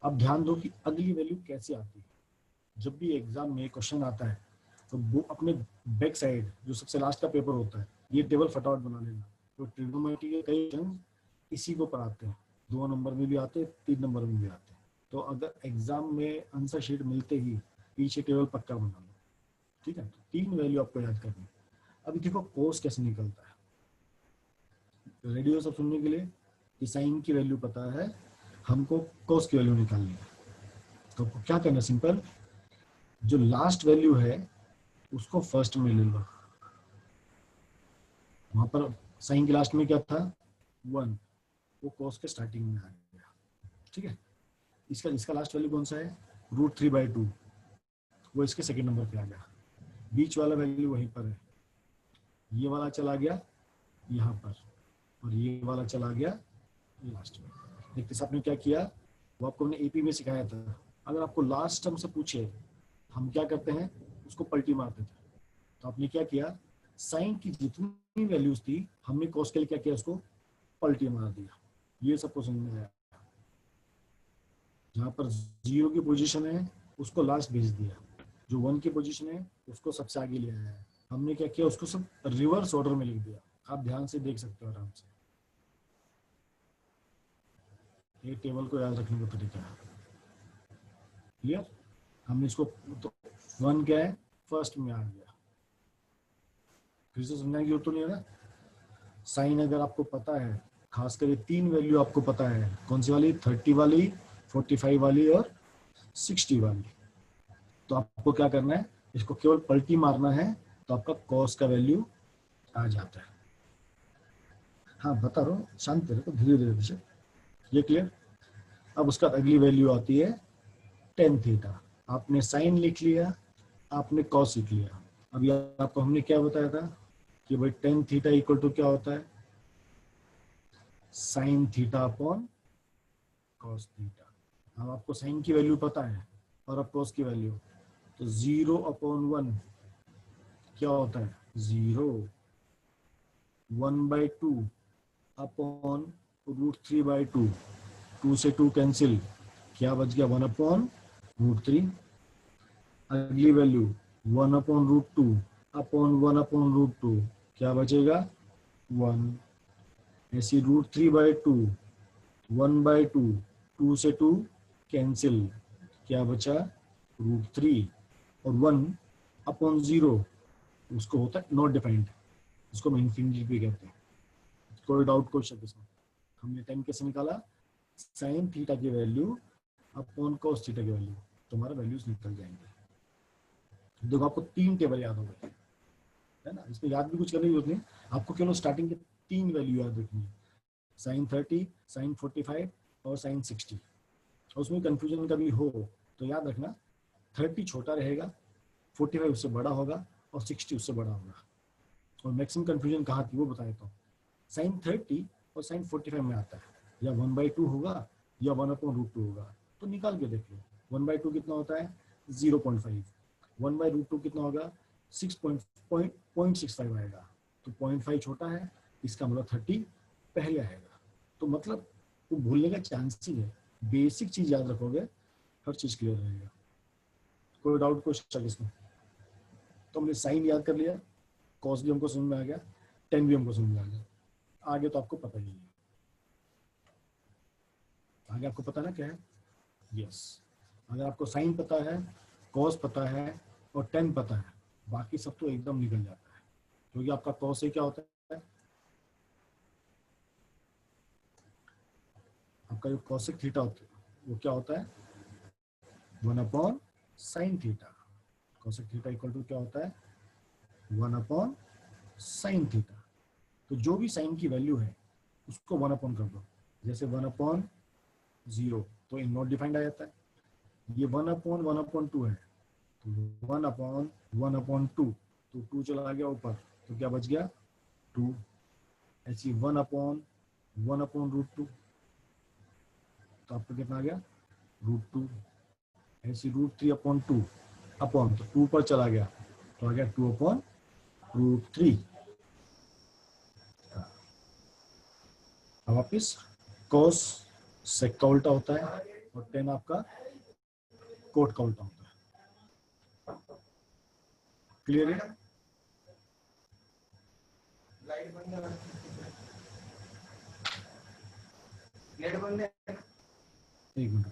[SPEAKER 1] अब ध्यान दो कि अगली वैल्यू कैसे आती है। जब भी एग्जाम में क्वेश्चन आता है तो वो अपने बैक साइड जो सबसे लास्ट का पेपर होता है, ये टेबल फटाफट बना लेना। तो ट्रिग्नोमेट्री के कई क्वेश्चन इसी को पढ़ाते हैं, 2 नंबर में भी आते हैं, 3 नंबर में भी आते हैं। तो अगर एग्जाम में आंसर शीट मिलते ही पीछे टेबल पक्का बना लो, ठीक है। तो 3 वैल्यू आपको याद करनी है। अभी देखो कोस कैसे निकलता है, रेडी हो सब सुनने के लिए कि साइन की वैल्यू पता है, हमको कोस की वैल्यू निकालनी है। तो क्या करना, सिंपल, जो लास्ट वैल्यू है उसको फर्स्ट में ले लो। वहां पर साइन के लास्ट में क्या था, 1, वो कोस के स्टार्टिंग में आ गया, ठीक है। इसका इसका लास्ट वैल्यू कौन सा है, √3/2, वो इसके सेकंड नंबर पे आ गया। बीच वाला वैल्यू वहीं पर है, ये वाला चला गया यहाँ पर, और ये वाला चला गया लास्ट में। देखते साहब ने क्या किया, वो आपको हमने एपी में सिखाया था। अगर आपको लास्ट टर्म से पूछे हम क्या करते हैं, उसको पलटी मारते थे। तो आपने क्या किया, साइन की जितनी वैल्यूज थी हमने कॉस के लिए क्या किया, उसको पलटी मार दिया। ये सबको समझ में आया। जहाँ पर 0 की पोजीशन है उसको लास्ट भेज दिया, जो 1 की पोजीशन है उसको सबसे आगे ले आया। हमने क्या किया, उसको सब रिवर्स ऑर्डर में लिख दिया। आप ध्यान से देख सकते हो आराम से, ये टेबल को याद रखने का तरीका है। क्लियर, हमने इसको तो 1 क्या है, फर्स्ट में आ गया। फिर से समझने की जरूरत तो नहीं है ना। साइन अगर आपको पता है, खासकर ये 3 वैल्यू आपको पता है, कौन सी वाली, 30 वाली, 45 वाली और 60 वाली, तो आपको क्या करना है, इसको केवल पलटी मारना है, तो आपका कॉस का वैल्यू आ जाता है। हाँ बता रहा हूँ, शांत रहो, धीरे धीरे पीछे, ये क्लियर। अब उसका अगली वैल्यू आती है tan थीटा। आपने साइन लिख लिया, आपने कॉस लिख लिया। अभी आपको हमने क्या बताया था कि भाई tan थीटा इक्वल टू क्या होता है, sine theta upon cos theta. अब आपको साइन की वैल्यू पता है और अब कॉस की वैल्यू, तो 0/1 क्या होता है, 0, 1/2 अपॉन √3/2, 2 से 2 कैंसिल, क्या बच गया, 1/√3। अगली वैल्यू 1/√2 अपॉन 1/√2, क्या बचेगा, 1। ऐसी √3/2, 1/2, 2 से 2 कैंसिल, क्या बचा, √3, और 1/0 उसको होता है नॉट डिफाइंड, उसको हम इन्फिनिटी भी कहते हैं। कोई डाउट क्वेश्चन इसमें, हमने tan कैसे निकाला, साइन थीटा की वैल्यू अपॉन कॉस थीटा की वैल्यू, तुम्हारा वैल्यूज निकल जाएंगे। देखो आपको 3 टेबल याद हो गए है ना, इसमें याद भी कुछ करने की जरूरत नहीं, आपको केवल स्टार्टिंग के 3 वैल्यू याद रखनी है, साइन 30, साइन 45 और साइन 60। और उसमें कंफ्यूजन कभी हो तो याद रखना, 30 छोटा रहेगा, 45 उससे बड़ा होगा और 60 उससे बड़ा होगा। और मैक्सिमम कंफ्यूजन कहाँ थी वो बता देता हूँ, साइन 30 और साइन 45 में आता है, या 1/2 होगा या 1/√2 होगा, तो निकाल के देख लो। 1/2 कितना होता है, 0.5, 1/√2 कितना होगा, 6.65 आएगा, तो 0.5 छोटा है, इसका मतलब 30 पहले आएगा। तो मतलब वो भूलने का चांस ही है, बेसिक चीज याद रखोगे हर चीज क्लियर रहेगा। कोई डाउट क्वेश्चन इसमें, तो हमने साइन याद कर लिया, कॉस भी हमको समझ में आ गया, tan भी हमको समझ में आ गया, आगे तो आपको पता ही है। आगे आपको पता ना क्या है, यस, अगर आपको साइन पता है, कॉस पता है और tan पता है, बाकी सब तो एकदम निकल जाता है। क्योंकि आपका कॉस से क्या होता है, आपका जो कॉसेक थीटा होता है वो क्या होता है, 1/sin theta. Cosec theta equal to क्या होता है, 1/sin थीटा। तो जो भी साइन की वैल्यू है उसको 1 कर दो, जैसे 1/0 तो इन नॉट डिफाइंड आ जाता है। ये 1/1/2 है, तो 1/1/2, तो 2 चला गया ऊपर, तो क्या बच गया, 2। ऐसी 1/1/√2, तो आपको कितना आ गया, √2। ऐसी √3/2 अपॉन, तो 2 पर चला गया तो आ गया 2/√2। √3। अब वापिस cos sec का उल्टा होता है और tan आपका कोट का उल्टा होता है। क्लियर है? लाइट बंद है, एक मिनट।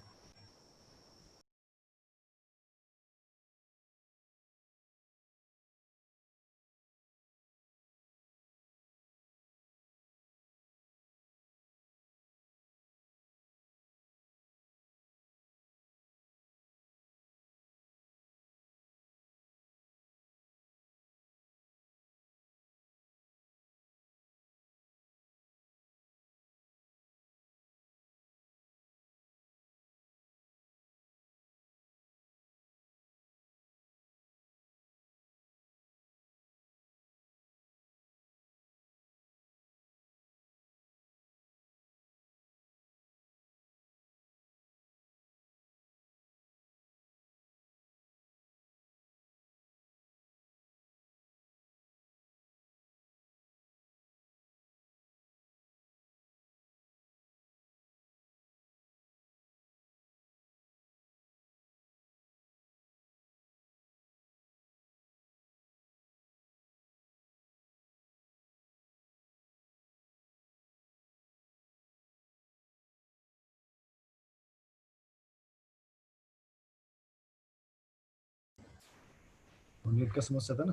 [SPEAKER 1] नेट का समस्या था ना,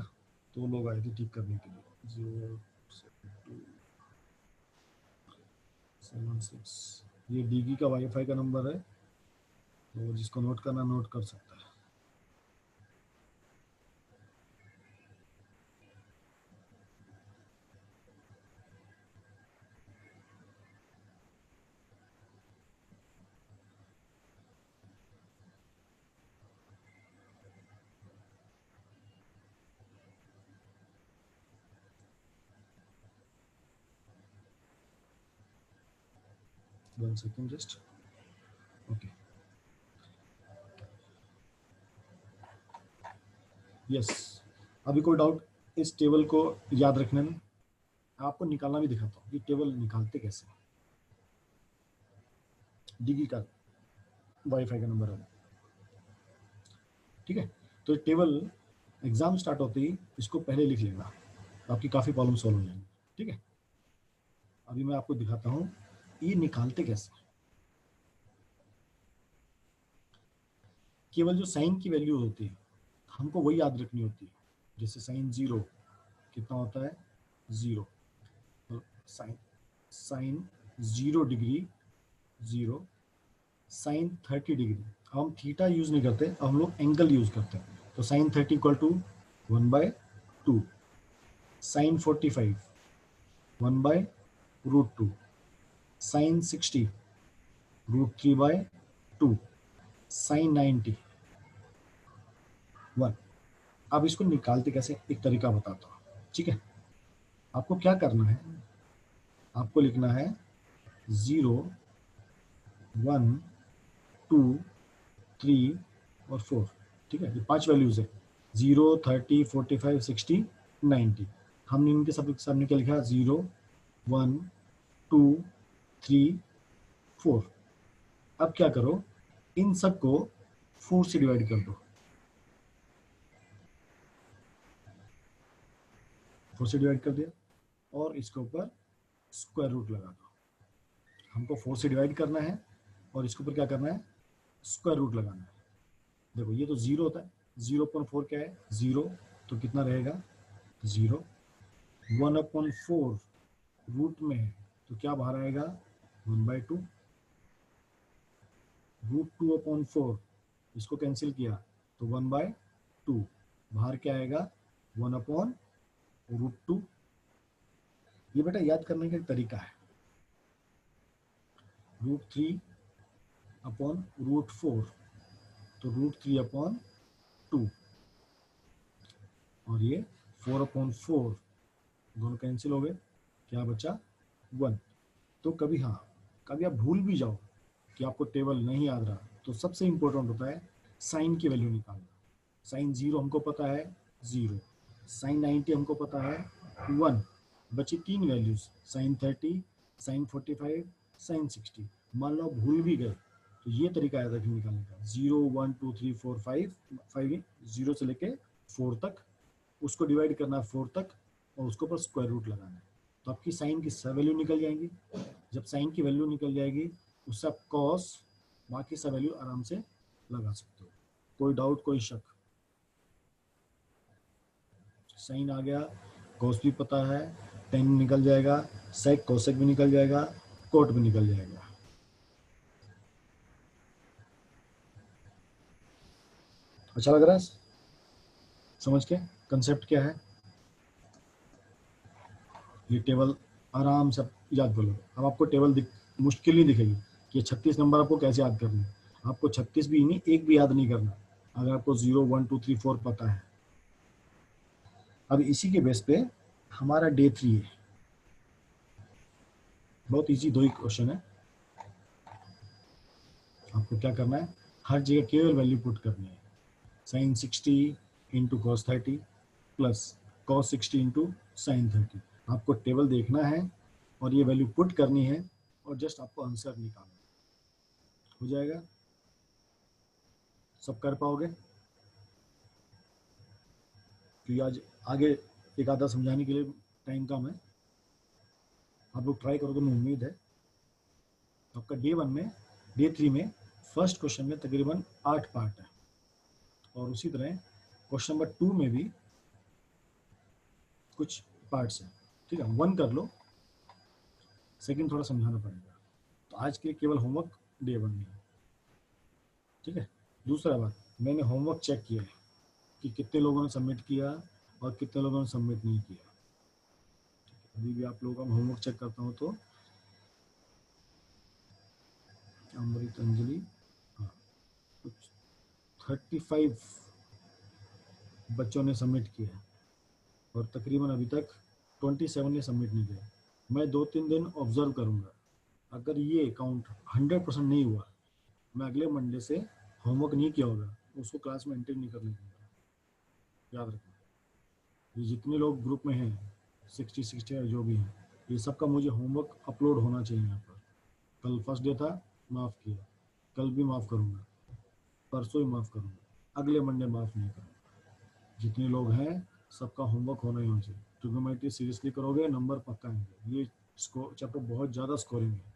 [SPEAKER 1] तो लोग आए थे ठीक करने के लिए। 07276 ये डीगी का वाईफाई का नंबर है, तो जिसको नोट करना नोट कर सकता है। One second just. Okay, yes. अभी कोई डाउट इस टेबल को याद रखने में? आपको निकालना भी दिखाता हूँ, ये टेबल निकालते कैसे। डीगी का वाईफाई का नंबर है, ठीक है। तो टेबल एग्जाम स्टार्ट होते ही इसको पहले लिख लेना, आपकी काफ़ी प्रॉब्लम सॉल्व हो जाएंगी, ठीक है। अभी मैं आपको दिखाता हूँ ये निकालते कैसे। केवल जो साइन की वैल्यू होती है हमको वही याद रखनी होती है। जैसे साइन 0 कितना होता है, 0। तो sine sine 0 degree 0, sine 30 degree. हम थीटा यूज नहीं करते, अब हम लोग एंगल यूज करते हैं। तो sine 30 equal to 1/2, sine 45 1/√2, sine 60 √3/2, sine 90 1। अब इसको निकालते कैसे, एक तरीका बताता हूँ, ठीक है। आपको क्या करना है, आपको लिखना है 0 1 2 3 और 4, ठीक है। ये 5 वैल्यूज है, 0 30 45 60 90। हमने इनके सब सामने क्या लिखा, 0 1 2 3 4। अब क्या करो, इन सबको 4 से डिवाइड कर दो, 4 से डिवाइड कर दिया, और इसके ऊपर स्क्वायर रूट लगा दो। हमको 4 से डिवाइड करना है और इसके ऊपर क्या करना है, स्क्वायर रूट लगाना है। देखो ये तो 0 होता है, 0/4 क्या है, 0। तो कितना रहेगा, 0। 1/4 रूट में है तो क्या बाहर आएगा, 1/2। √2/4 इसको कैंसिल किया तो 1/2, बाहर क्या आएगा, 1/√2। ये बेटा याद करने का एक तरीका है। √3/√4 तो √3/2, और ये 4/4 दोनों कैंसिल हो गए, क्या बचा, 1। तो कभी हाँ, कभी आप भूल भी जाओ कि आपको टेबल नहीं याद रहा, तो सबसे इंपॉर्टेंट होता है साइन की वैल्यू निकालना। साइन 0 हमको पता है 0, साइन 90 हमको पता है 1, बची 3 वैल्यूज, साइन 30, साइन 45, साइन 60। मान लो भूल भी गए तो ये तरीका आया था कि निकालने का, 0 1 2 3 4 5, 5 0 से लेके 4 तक, उसको डिवाइड करना है 4 तक और उसके ऊपर स्क्वायर रूट लगाना है। तो आपकी साइन की सब वैल्यू निकल जाएंगी। जब साइन की वैल्यू निकल जाएगी उससे आप कॉस बाकी सब वैल्यू आराम से लगा सकते हो। कोई डाउट, कोई शक? साइन आ गया, कॉस भी पता है, टेन निकल जाएगा, सेक कोसेक भी निकल जाएगा, कोट भी निकल जाएगा। अच्छा लग रहा है समझ के? कंसेप्ट क्या है? ये टेबल आराम से याद कर लो। अब आपको टेबल मुश्किल नहीं दिखेगी कि 36 नंबर आपको कैसे याद करना है। आपको 36 भी नहीं, एक भी याद नहीं करना अगर आपको 0 1 2 3 4 पता है। अब इसी के बेस पे हमारा डे 3 है। बहुत इजी, 2 ही क्वेश्चन है। आपको क्या करना है, हर जगह केवल वैल्यू पुट करनी है। Sine 60 into cos 30 plus cos 60 into sine 30। आपको टेबल देखना है और ये वैल्यू पुट करनी है और जस्ट आपको आंसर निकालना हो जाएगा। सब कर पाओगे? क्योंकि आज आगे एक आधा समझाने के लिए टाइम कम है। आप लोग ट्राई करोगे, मुझे उम्मीद है। आपका डे 1 में, डे 3 में फर्स्ट क्वेश्चन में तकरीबन 8 पार्ट है और उसी तरह क्वेश्चन नंबर 2 में भी कुछ पार्ट्स हैं। ठीक है, 1 कर लो, सेकंड थोड़ा समझाना पड़ेगा। तो आज के लिए केवल होमवर्क डे 1 में। ठीक है। दूसरा बात, मैंने होमवर्क चेक किया है कि कितने लोगों ने सबमिट किया और कितने लोगों ने सबमिट नहीं किया। अभी भी आप लोगों का होमवर्क चेक करता हूँ तो अमृत अंजलि, हाँ, कुछ 35 बच्चों ने सबमिट किया और तकरीबन अभी तक 27 ने सबमिट नहीं किया। मैं 2-3 दिन ऑब्जर्व करूँगा, अगर ये काउंट 100% नहीं हुआ, मैं अगले मंडे से होमवर्क नहीं किया होगा उसको क्लास में एंटर नहीं करने दूंगा। याद रखना, ये जितने लोग ग्रुप में हैं 60 जो भी हैं, ये सबका मुझे होमवर्क अपलोड होना चाहिए यहाँ पर। कल फर्स्ट डे था, माफ़ किया, कल भी माफ़ करूँगा, परसों ही माफ़ करूँगा, अगले मंडे माफ़ नहीं करूँगा। जितने लोग हैं सबका होमवर्क होना ही होना चाहिए। ट्रिग्नोमेट्री सीरियसली करोगे नंबर पक्का आएंगे। ये चैप्टर बहुत ज़्यादा स्कोरिंग है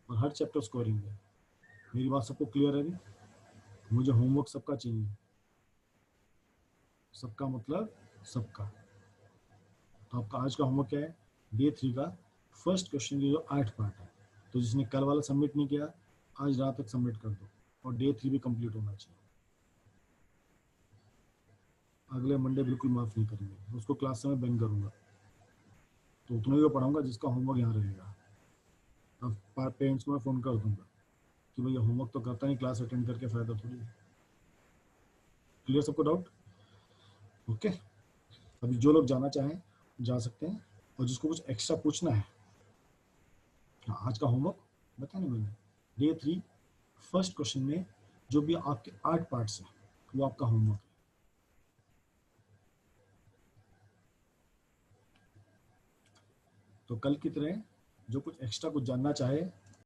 [SPEAKER 1] और हर चैप्टर स्कोरिंग है। मेरी बात सबको क्लियर है? अभी मुझे होमवर्क सबका चाहिए, सबका मतलब सबका। तो आपका आज का होमवर्क क्या है, डे 3 का फर्स्ट क्वेश्चन की जो 8 पार्ट है, तो जिसने कल वाला सबमिट नहीं किया आज रात तक सबमिट कर दो और डे 3 भी कंप्लीट होना चाहिए। अगले मंडे बिल्कुल माफ़ नहीं करेंगे, उसको क्लास से मैं बैन करूँगा। तो उतना ही पढ़ाऊँगा जिसका होमवर्क यहाँ रहेगा। अब पेरेंट्स को मैं फ़ोन कर दूँगा कि भैया होमवर्क तो करता नहीं, क्लास अटेंड करके फ़ायदा थोड़ी है। क्लियर सबको डाउट? ओके। अभी जो लोग जाना चाहें जा सकते हैं और जिसको कुछ एक्स्ट्रा पूछना है, हाँ, आज का होमवर्क बताया ना मैंने, डे 3 फर्स्ट क्वेश्चन में जो भी आपके 8 पार्ट्स हैं वो आपका होमवर्क है। तो कल की तरह जो कुछ एक्स्ट्रा कुछ जानना चाहे